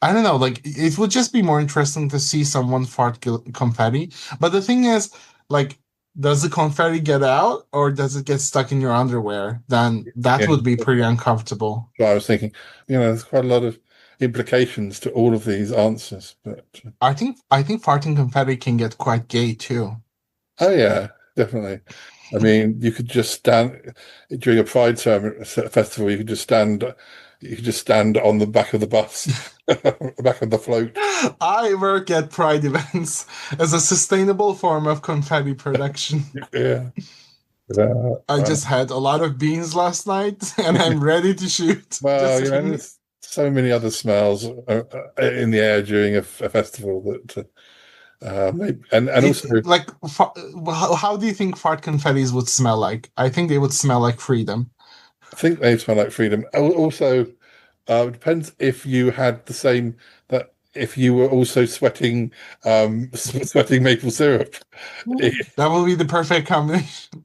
I don't know, like, it would just be more interesting to see someone fart confetti. But the thing is, like, does the confetti get out or does it get stuck in your underwear? Then that would be pretty uncomfortable. I was thinking, there's quite a lot of implications to all of these answers. But I think farting confetti can get quite gay too. Oh yeah, definitely. I mean, you could just stand during a Pride festival. You could just stand on the back of the bus, back of the float. I work at Pride events as a sustainable form of confetti production. Yeah. I just had a lot of beans last night, and I'm ready to shoot. Well, there's so many other smells in the air during a festival that. And also, like, how do you think fart confettis would smell like? I think they would smell like freedom. I think they smell like freedom. Also, it depends if you had the same. That if you were also sweating maple syrup, that would be the perfect combination.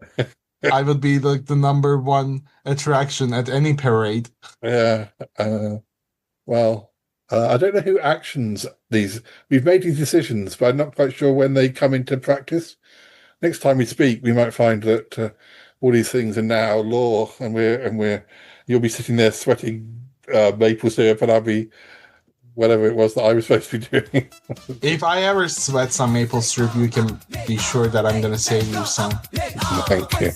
I would be like the number one attraction at any parade. Yeah. Well. I don't know who actions these. We've made these decisions, but I'm not quite sure when they come into practice. Next time we speak, we might find that all these things are now law, and you'll be sitting there sweating maple syrup, and I'll be whatever it was that I was supposed to be doing. If I ever sweat some maple syrup, you can be sure that I'm going to save you some. Thank you.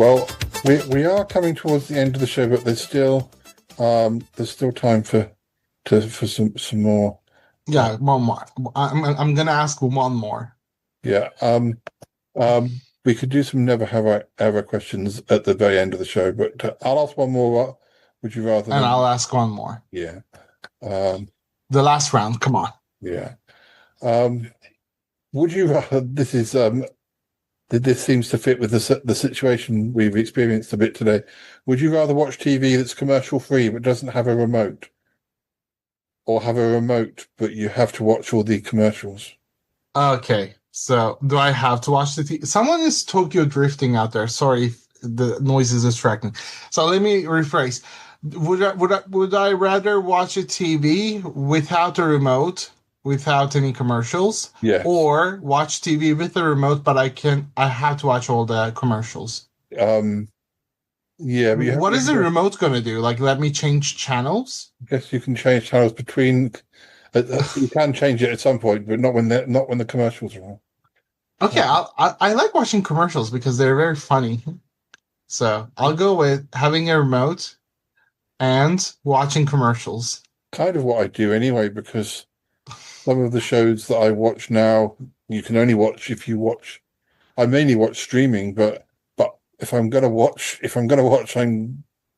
Well, we are coming towards the end of the show, but there's still time for some more. Yeah, one more. I'm gonna ask one more. Yeah. We could do some never have I ever questions at the very end of the show, but I'll ask one more. Would you rather? And I'll ask one more. Yeah. The last round. Come on. Yeah. Would you rather? This is this seems to fit with the situation we've experienced a bit today. Would you rather watch TV that's commercial free but doesn't have a remote, or have a remote but you have to watch all the commercials? Okay. So, do I have to watch the TV? Someone is Tokyo drifting out there. Sorry if the noise is distracting. So, let me rephrase. Would I rather watch a TV without a remote, without any commercials? Yeah. Or watch TV with a remote, but I have to watch all the commercials? Yeah. But what is the remote going to do? Like, let me change channels? Yes, you can change channels between. You can change it at some point, but not when the commercials are on. Okay, I like watching commercials because they're very funny. So I'll go with having a remote and watching commercials. Kind of what I do anyway, because some of the shows that I watch now, you can only watch if you watch. I mainly watch streaming, but if I'm gonna watch,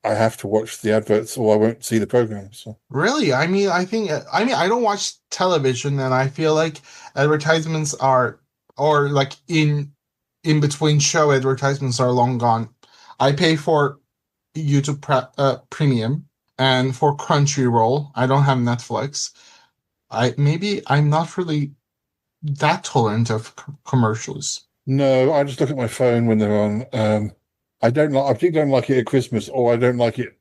I have to watch the adverts or I won't see the program. So. Really? I don't watch television, and I feel like advertisements are, or like in between show advertisements are long gone. I pay for YouTube Premium and for Crunchyroll. I don't have Netflix. I'm not really that tolerant of commercials. No, I just look at my phone when they're on. I particularly don't like it at Christmas, or I don't like it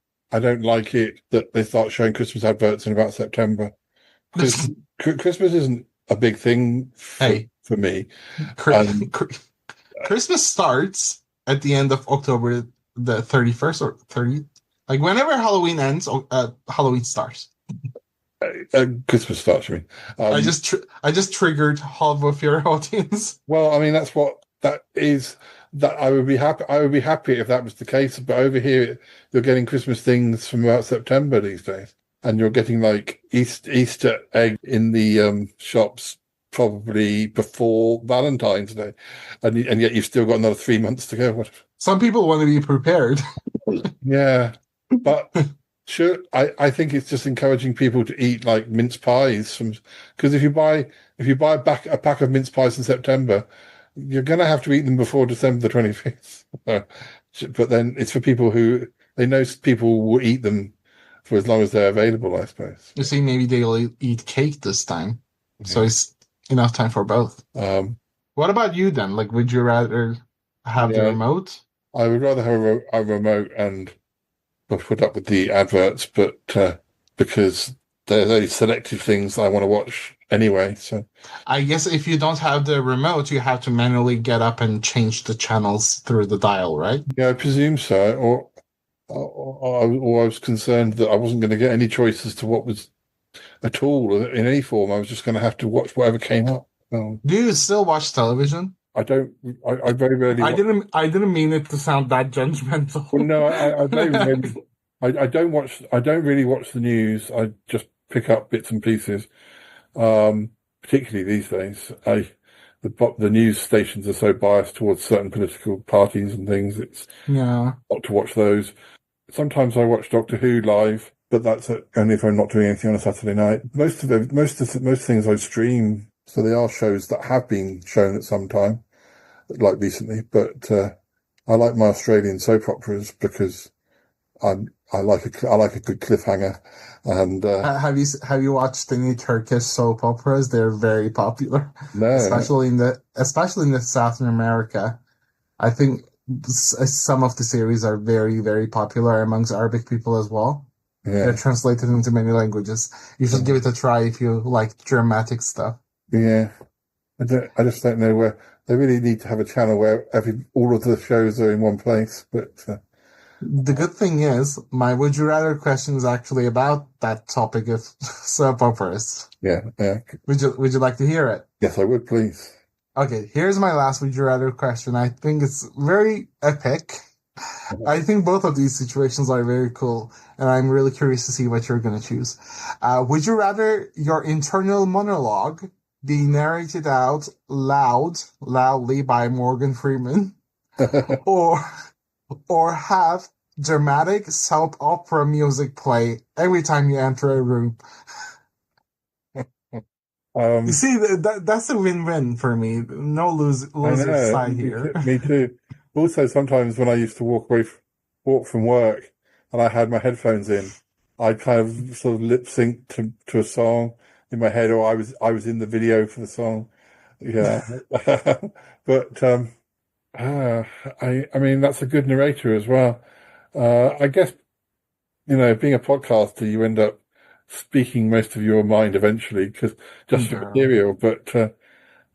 that they start showing Christmas adverts in about September. Because Christmas isn't a big thing for me. Christmas starts at the end of October the 31st or 30th. Like whenever Halloween ends, Halloween starts. Christmas starts, you mean? I just triggered half of your audience. Well, I mean, that is. That I would be happy if that was the case. But over here, you're getting Christmas things from about September these days, and you're getting like Easter egg in the shops probably before Valentine's Day, and yet you've still got another 3 months to go. Some people want to be prepared. Yeah, but sure, I think it's just encouraging people to eat like mince pies because if you buy a pack of mince pies in September, you're going to have to eat them before December the 25th. But then it's for people who they know people will eat them for as long as they're available, I suppose. You see, maybe they'll eat cake this time. Yeah. So it's enough time for both. What about you then? Like, would you rather have the remote? I would rather have a remote and put up with the adverts, but because they're very selective things I want to watch anyway. So I guess if you don't have the remote, you have to manually get up and change the channels through the dial, right? Yeah, I presume so. Or I was concerned that I wasn't going to get any choice as to what was at all in any form. I was just going to have to watch whatever came up. Do you still watch television? I don't. I very rarely. I didn't mean it to sound that judgmental. Well, no, I very rarely. I don't watch. I don't really watch the news. I just pick up bits and pieces. Particularly these days, the news stations are so biased towards certain political parties and things. It's not to watch those. Sometimes I watch Doctor Who live, but that's only if I'm not doing anything on a Saturday night. Most things I stream, so they are shows that have been shown at some time, like recently. But I like my Australian soap operas because I like a good cliffhanger. And have you watched any Turkish soap operas? They're very popular. No, especially in the Southern America. I think some of the series are very, very popular amongst Arabic people as well. Yeah. They're translated into many languages. You should give it a try if you like dramatic stuff. Yeah, I just don't know where they really need to have a channel where all of the shows are in one place, but. The good thing is, my Would You Rather question is actually about that topic of soap operas. Yeah. Would you like to hear it? Yes, I would, please. Okay, here's my last Would You Rather question. I think it's very epic. I think both of these situations are very cool, and I'm really curious to see what you're going to choose. Would you rather your internal monologue be narrated out loudly by Morgan Freeman, or have dramatic soap opera music play every time you enter a room? You see, that's a win-win for me. No loser side here. Me too. Also, sometimes when I used to walk from work and I had my headphones in, I'd kind of sort of lip sync to a song in my head, or I was in the video for the song. Yeah, but I mean that's a good narrator as well. I guess being a podcaster, you end up speaking most of your mind eventually because just for material. But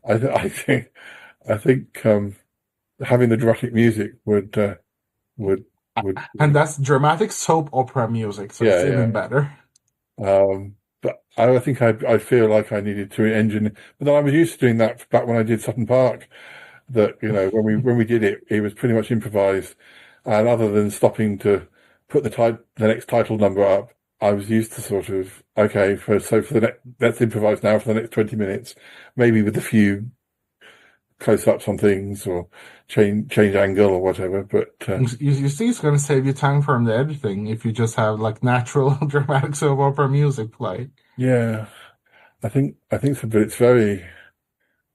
I think having the dramatic music would and that's dramatic soap opera music, so it's even better. But I think I feel like I needed to engineer. But then I was used to doing that back when I did Sutton Park. That when we did it, it was pretty much improvised, and other than stopping to put the next title number up, I was used to sort of let's improvise now for the next 20 minutes, maybe with a few close-ups on things or change angle or whatever. But you see, it's going to save you time from the editing if you just have like natural dramatic soap opera music play. Yeah, I think so, but it's very,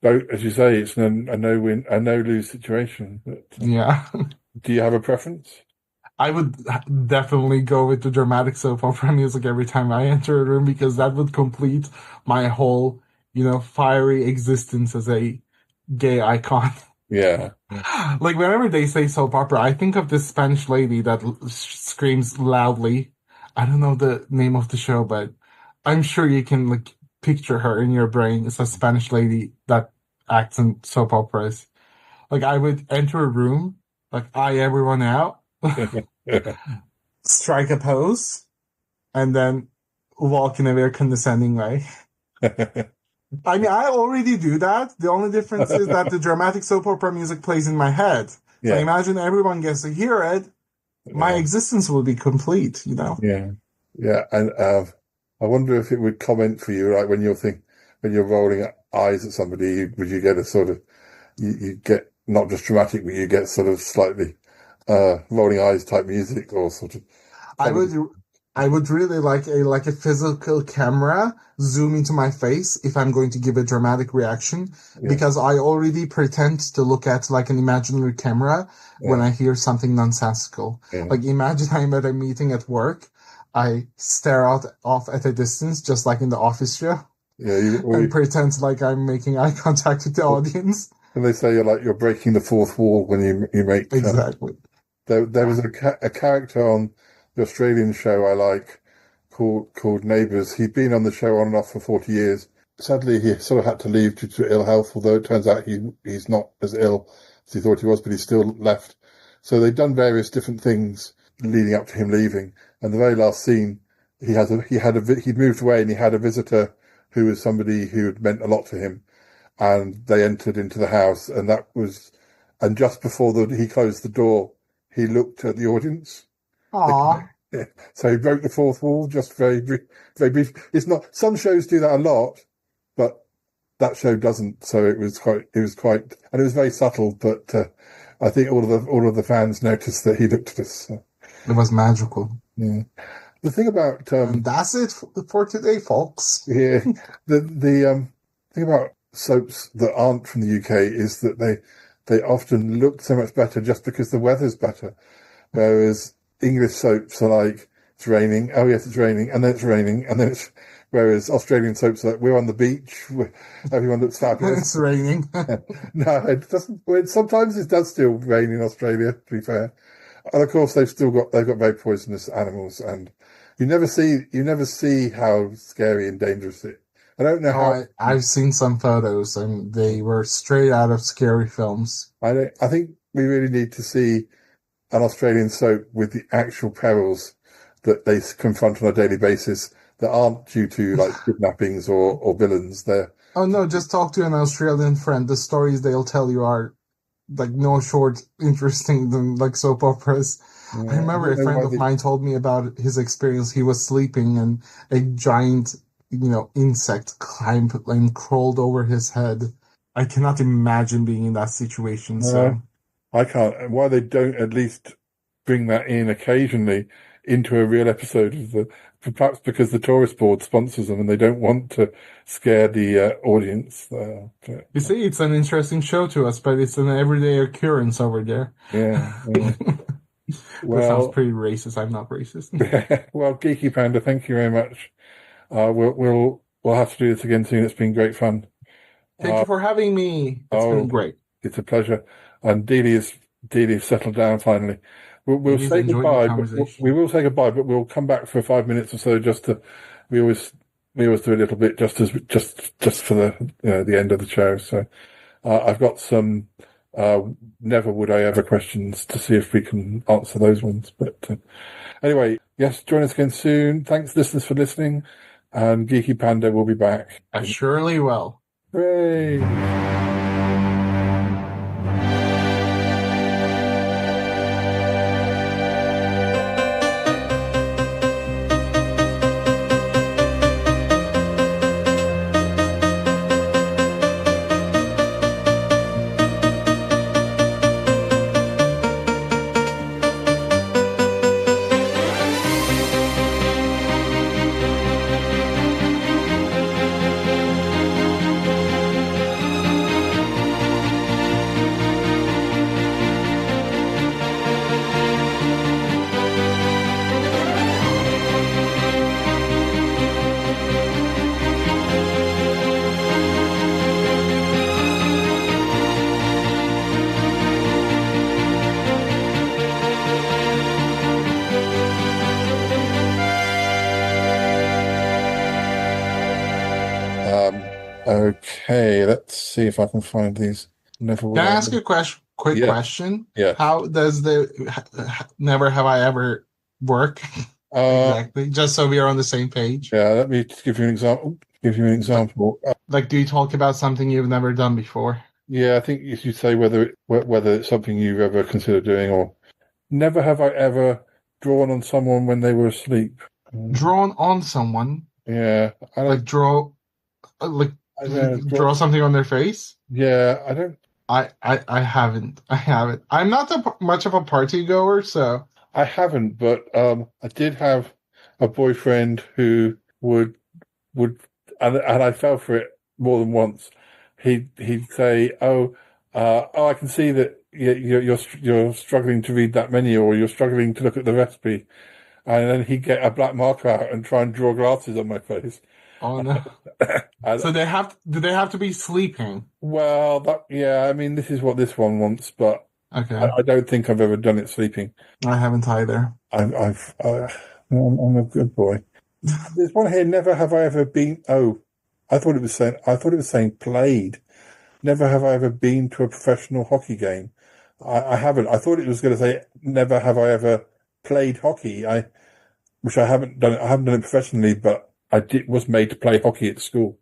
as you say, it's a no-lose situation. But, yeah. Do you have a preference? I would definitely go with the dramatic soap opera music every time I enter a room because that would complete my whole, fiery existence as a gay icon. Yeah. Like whenever they say soap opera, I think of this Spanish lady that screams loudly. I don't know the name of the show, but I'm sure you can picture her in your brain. It's a Spanish lady that acts in soap operas. Like I would enter a room, eye everyone out, strike a pose, and then walk in a very condescending way. I mean, I already do that. The only difference is that the dramatic soap opera music plays in my head. So imagine everyone gets to hear it. My existence will be complete, Yeah. Yeah. And I wonder if it would comment for you, like when you're rolling eyes at somebody, would you get a sort of, you get not just dramatic, but you get sort of slightly rolling eyes type music or sort of. I would really like a physical camera zoom into my face if I'm going to give a dramatic reaction, because I already pretend to look at an imaginary camera when I hear something nonsensical. Like imagine I'm at a meeting at work, I stare off at a distance, just like in the Office show, and pretend like I'm making eye contact with the audience. And they say you're breaking the fourth wall when you make exactly. There was a character on the Australian show I like called Neighbours. He'd been on the show on and off for 40 years. Sadly, he sort of had to leave due to ill health, although it turns out he's not as ill as he thought he was, but he's still left. So they'd done various different things leading up to him leaving. And the very last scene, he'd moved away and he had a visitor who was somebody who had meant a lot to him. And they entered into the house, and just before he closed the door, he looked at the audience. Aww. So he broke the fourth wall, just very brief. It's not. Some shows do that a lot, but that show doesn't. So it was quite, and it was very subtle. But I think all of the fans noticed that he looked at us. So. It was magical. Yeah. The thing about that's it for today, folks. Yeah. The thing about soaps that aren't from the UK is that they often look so much better just because the weather's better, whereas English soaps are like, it's raining, oh yes it's raining, and then it's raining, and then it's, whereas Australian soaps are like, we're on the beach, everyone looks fabulous. It's raining. No, it doesn't. Sometimes it does still rain in Australia, to be fair, and of course they've got very poisonous animals, and you never see how scary and dangerous it. I don't know how. I've seen some photos, and they were straight out of scary films. I think we really need to see an Australian soap with the actual perils that they confront on a daily basis that aren't due to kidnappings or villains. Oh no, just talk to an Australian friend. The stories they'll tell you are like no short interesting than like soap operas. Yeah, I remember a friend of mine told me about his experience. He was sleeping and a giant, insect climbed and crawled over his head. I cannot imagine being in that situation. So I can't. Why they don't at least bring that in occasionally into a real episode of perhaps because the tourist board sponsors them and they don't want to scare the audience. You see, it's an interesting show to us, but it's an everyday occurrence over there. Yeah. That sounds pretty racist. I'm not racist. Well, Geeky Panda, thank you very much. We'll have to do this again soon. It's been great fun. Thank you for having me. It's been great. It's a pleasure. And Dealey's settled down finally. We'll say goodbye. We will say goodbye, but we'll come back for 5 minutes or so. Just to, we always do a little bit just for the end of the show. So I've got some never would I ever questions to see if we can answer those ones. But anyway, yes, join us again soon. Thanks, listeners, for listening. And Geeky Panda will be back. I surely will. Hooray! Okay, let's see if I can find these. Can I ask a quick question? Yeah. How does the never have I ever work exactly? Just so we are on the same page. Yeah, let me just give you an example. Like, do you talk about something you've never done before? Yeah, I think you should say whether it's something you've ever considered doing, or never have I ever drawn on someone when they were asleep. Drawn on someone? Yeah, draw something on their face? Yeah, I don't. I haven't. I'm not much of a party goer, so I haven't. But I did have a boyfriend who would, and I fell for it more than once. He'd say, "Oh, I can see that you're struggling to read that menu, or you're struggling to look at the recipe," and then he'd get a black marker out and try and draw glasses on my face. Oh no! So do they have to be sleeping? Well, I mean, this is what this one wants, but okay. I don't think I've ever done it sleeping. I haven't either. I'm a good boy. There's one here. Never have I ever been. Oh, I thought it was saying played. Never have I ever been to a professional hockey game. I haven't. I thought it was going to say never have I ever played hockey. Which I haven't done. I haven't done it professionally, but was made to play hockey at school.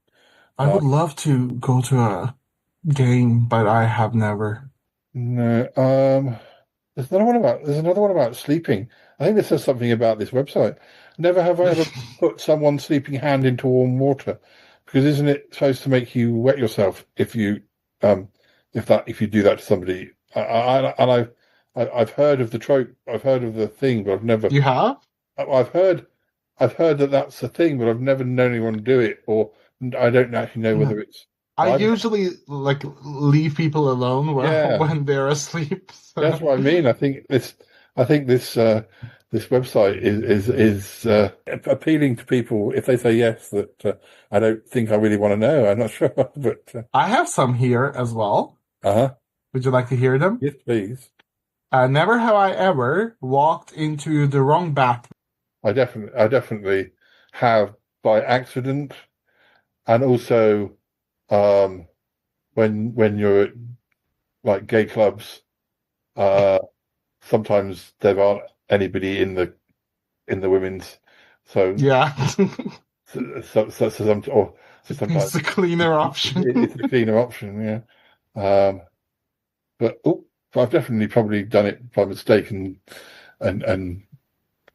I would love to go to a game, but I have never. No. There's another one about sleeping. I think this says something about this website. Never have I ever put someone's sleeping hand into warm water, because isn't it supposed to make you wet yourself if you do that to somebody? I've heard of the trope. I've heard of the thing, but I've never. You have? I've heard that that's the thing, but I've never known anyone do it, or I don't actually know whether it's. I usually leave people alone when they're asleep. So. That's what I mean. I think this website is appealing to people if they say yes. That I don't think I really want to know. I'm not sure, but I have some here as well. Would you like to hear them? Yes, please. Never have I ever walked into the wrong bathroom. I definitely have by accident, and also when you're at like gay clubs, sometimes there aren't anybody in the women's, so yeah. so sometimes it's a cleaner option. It's a cleaner option, yeah. But I've definitely probably done it by mistake and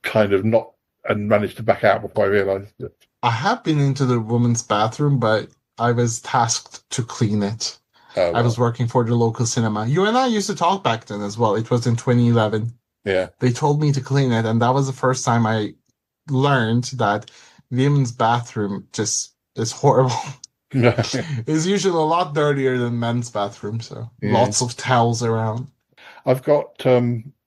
kind of not and managed to back out before I realised it. I have been into the women's bathroom, but I was tasked to clean it. Oh, well. I was working for the local cinema. You and I used to talk back then as well. It was in 2011. Yeah. They told me to clean it, and that was the first time I learned that women's bathroom just is horrible. It's usually a lot dirtier than men's bathroom, so lots of towels around. I've got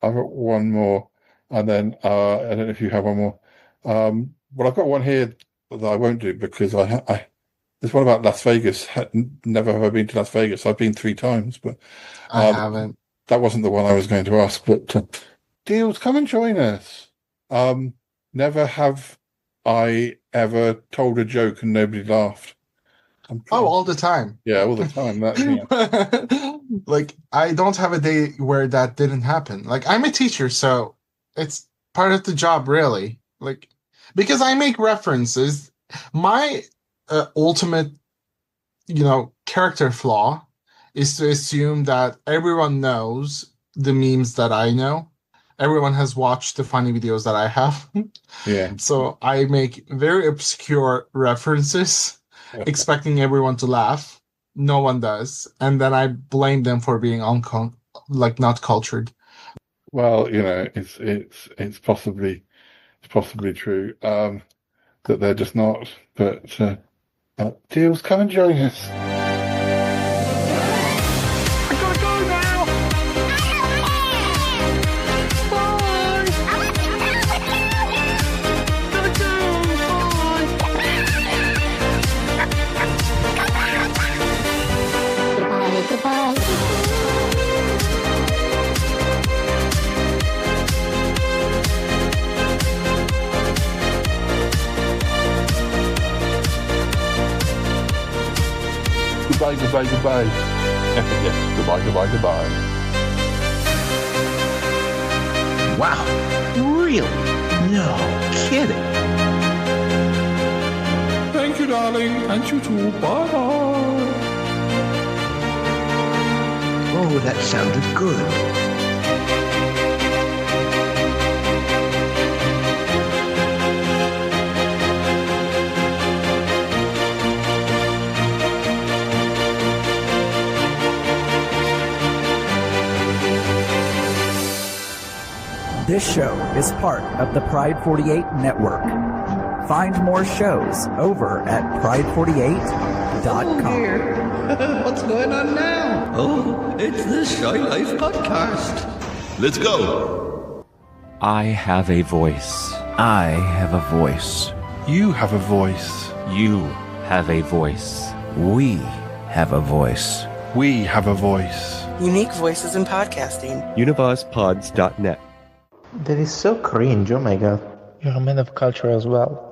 one more, and then I don't know if you have one more. Well, I've got one here that I won't do because there's one about Las Vegas. Never have I been to Las Vegas. I've been 3 times, but I haven't. That wasn't the one I was going to ask. But Deals, come and join us. Never have I ever told a joke and nobody laughed. All the time. Yeah, all the time. Like, I don't have a day where that didn't happen. Like, I'm a teacher, so it's part of the job, really. Like, because I make references. My ultimate, character flaw is to assume that everyone knows the memes that I know. Everyone has watched the funny videos that I have. Yeah. So I make very obscure references, expecting everyone to laugh. No one does. And then I blame them for being not cultured. Well, it's possibly true that they're just not. But Deals, come and join us. Goodbye. Yes, goodbye. Wow, really? No kidding. Thank you, darling, and you too. Bye. Oh, that sounded good. This show is part of the Pride 48 network. Find more shows over at pride48.com. Oh dear. What's going on now? Oh, it's the Shy Life podcast. Let's go. I have a voice. I have a voice. You have a voice. You have a voice. We have a voice. We have a voice. Unique voices in podcasting. UnivazPods.net. That is so cringe, oh my god. You're a man of culture as well.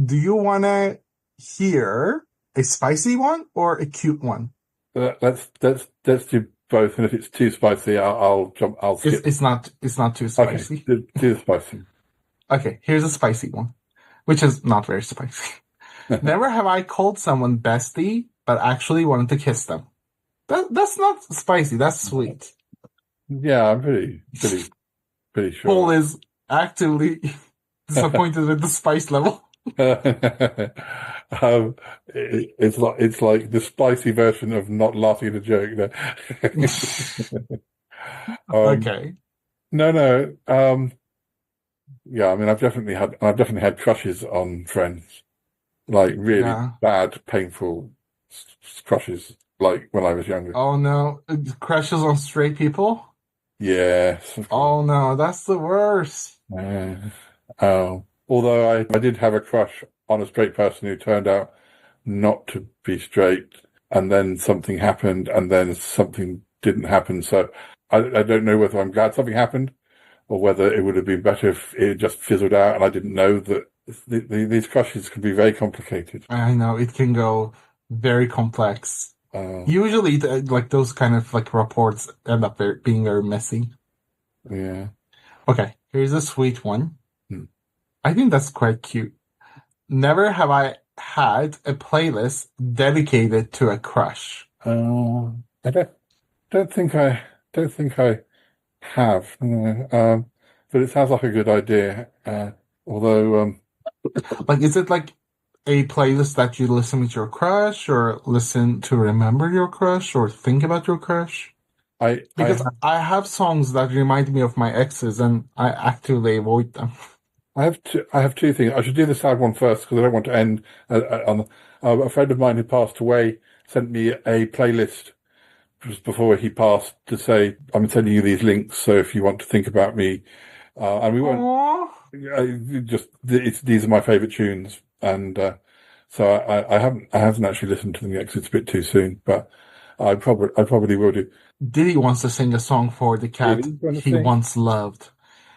Do you want to hear a spicy one or a cute one? Let's do both, and if it's too spicy, I'll jump. I'll skip. It's not too spicy. Okay, do the spicy. Okay, here's a spicy one, which is not very spicy. Never have I called someone bestie, but actually wanted to kiss them. That's not spicy. That's sweet. Yeah, I'm pretty sure. Paul is actively disappointed with the spice level. It's like the spicy version of not laughing at a joke. Okay. No. Yeah, I mean, I've definitely had crushes on friends, like really bad, painful crushes, like when I was younger. Oh no, crushes on straight people. Yes. Oh no, that's the worst. Although I did have a crush on a straight person who turned out not to be straight, and then something happened, and then something didn't happen. So I don't know whether I'm glad something happened, or whether it would have been better if it just fizzled out and I didn't know that these crushes can be very complicated. I know, it can go very complex. Usually, like those kind of like reports end up being very messy. Yeah. Okay, here's a sweet one. I think that's quite cute. never have I had a playlist dedicated to a crush. I don't think I have. But it sounds like a good idea. Although, like, is it like a playlist that you listen with your crush, or listen to remember your crush, or think about your crush? Because I have songs that remind me of my exes, and I actively avoid them. I have two things. I should do the sad one first because I don't want to end on. A friend of mine who passed away sent me a playlist just before he passed to say, "I'm sending you these links, so if you want to think about me," and we won't. These are my favorite tunes, and so I haven't actually listened to them yet because it's a bit too soon. But I probably will do. Diddy wants to sing a song for the cat he once loved.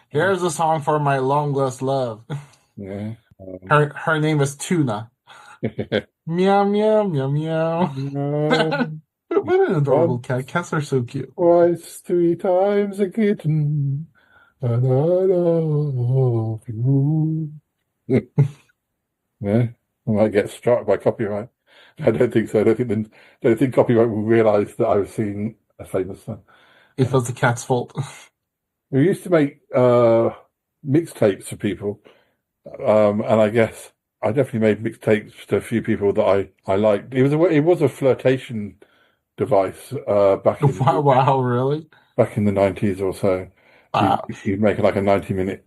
Here's a song for my long lost love. Yeah. Her name is Tuna. Meow meow meow meow. No. What an adorable cat. Cats are so cute. Twice, 3 times a kitten. And I love you. Yeah, I might get struck by copyright. I don't think so. I don't think copyright will realise that I was singing a famous song. It was the cat's fault. We used to make mixtapes for people, and I guess I definitely made mixtapes to a few people that I liked. It was a flirtation device back in wow, really? Back in the 90s or so. You'd make like a 90-minute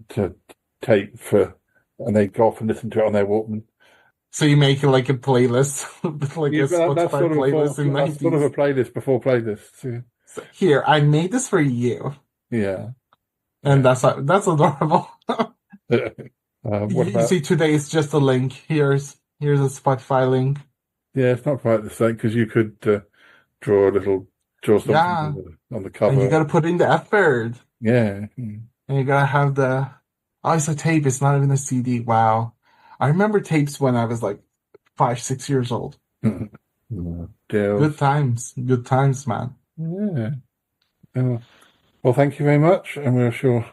tape and they'd go off and listen to it on their Walkman. So you make like a playlist, like a Spotify playlist in the 90s. That's sort of a playlist before playlists. Yeah. So here, I made this for you. Yeah. And that's adorable. You see, today it's just a link. Here's a Spotify link. Yeah, it's not quite the same because you could draw something on the cover. And you got to put in the effort. Yeah. And you got to have it's a tape. It's not even a CD. Wow. I remember tapes when I was like 5, 6 years old. Good times, man. Yeah. Well, thank you very much, and we shall.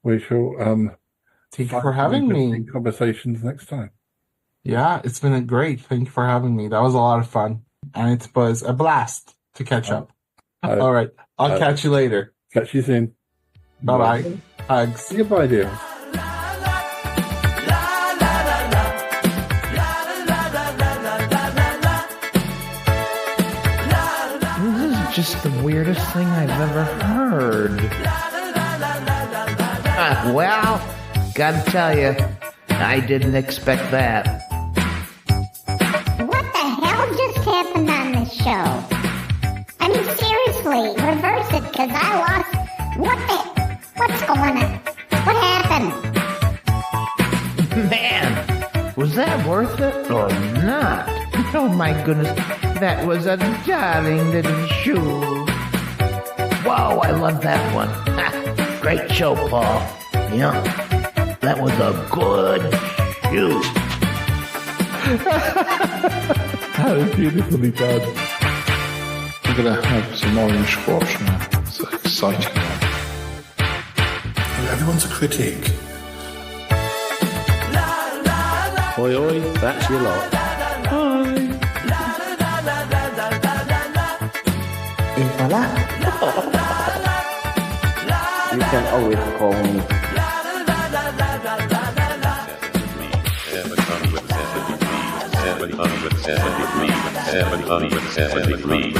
Thank you for having me. Conversations next time. Yeah, it's been great. Thank you for having me. That was a lot of fun, and it was a blast to catch up. All right, I'll catch you later. Catch you soon. Bye. Hugs. Goodbye, dear. Just the weirdest thing I've ever heard. Well, gotta tell you, I didn't expect that. What the hell just happened on this show? I mean, seriously, reverse it, because I lost... What's going on? What happened? Man, was that worth it or not? Oh my goodness, that was a darling little shoe. Whoa, I love that one. Great show, Paul. Yeah, that was a good shoe. That is beautifully done. I'm going to have some orange squash now. It's exciting. Everyone's a critic. Oi, oi, that's your lot. Et voilà. You can always call me. Under 73,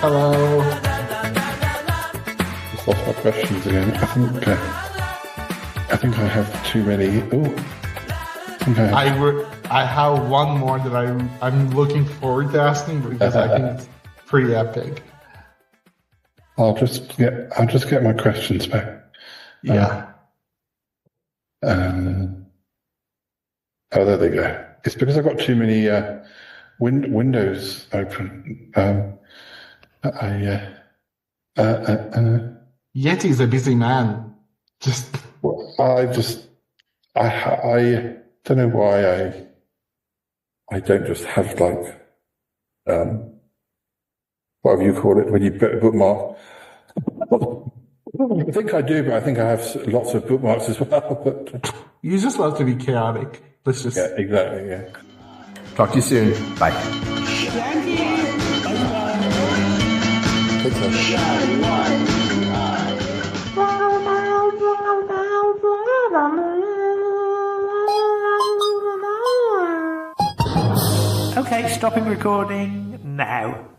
Hello. Just lost my questions again. I think I have too many. I have one more that I'm looking forward to asking because I think it's pretty epic. I'll just get my questions back. Yeah. Oh, there they go. It's because I've got too many windows open. Yeti's a busy man. I don't know why I don't just have like whatever you call it when you bookmark. I think I do, but I think I have lots of bookmarks as well. But you just love to be chaotic. Let's just exactly. Yeah. Talk to you soon. Bye. Okay, stopping recording now.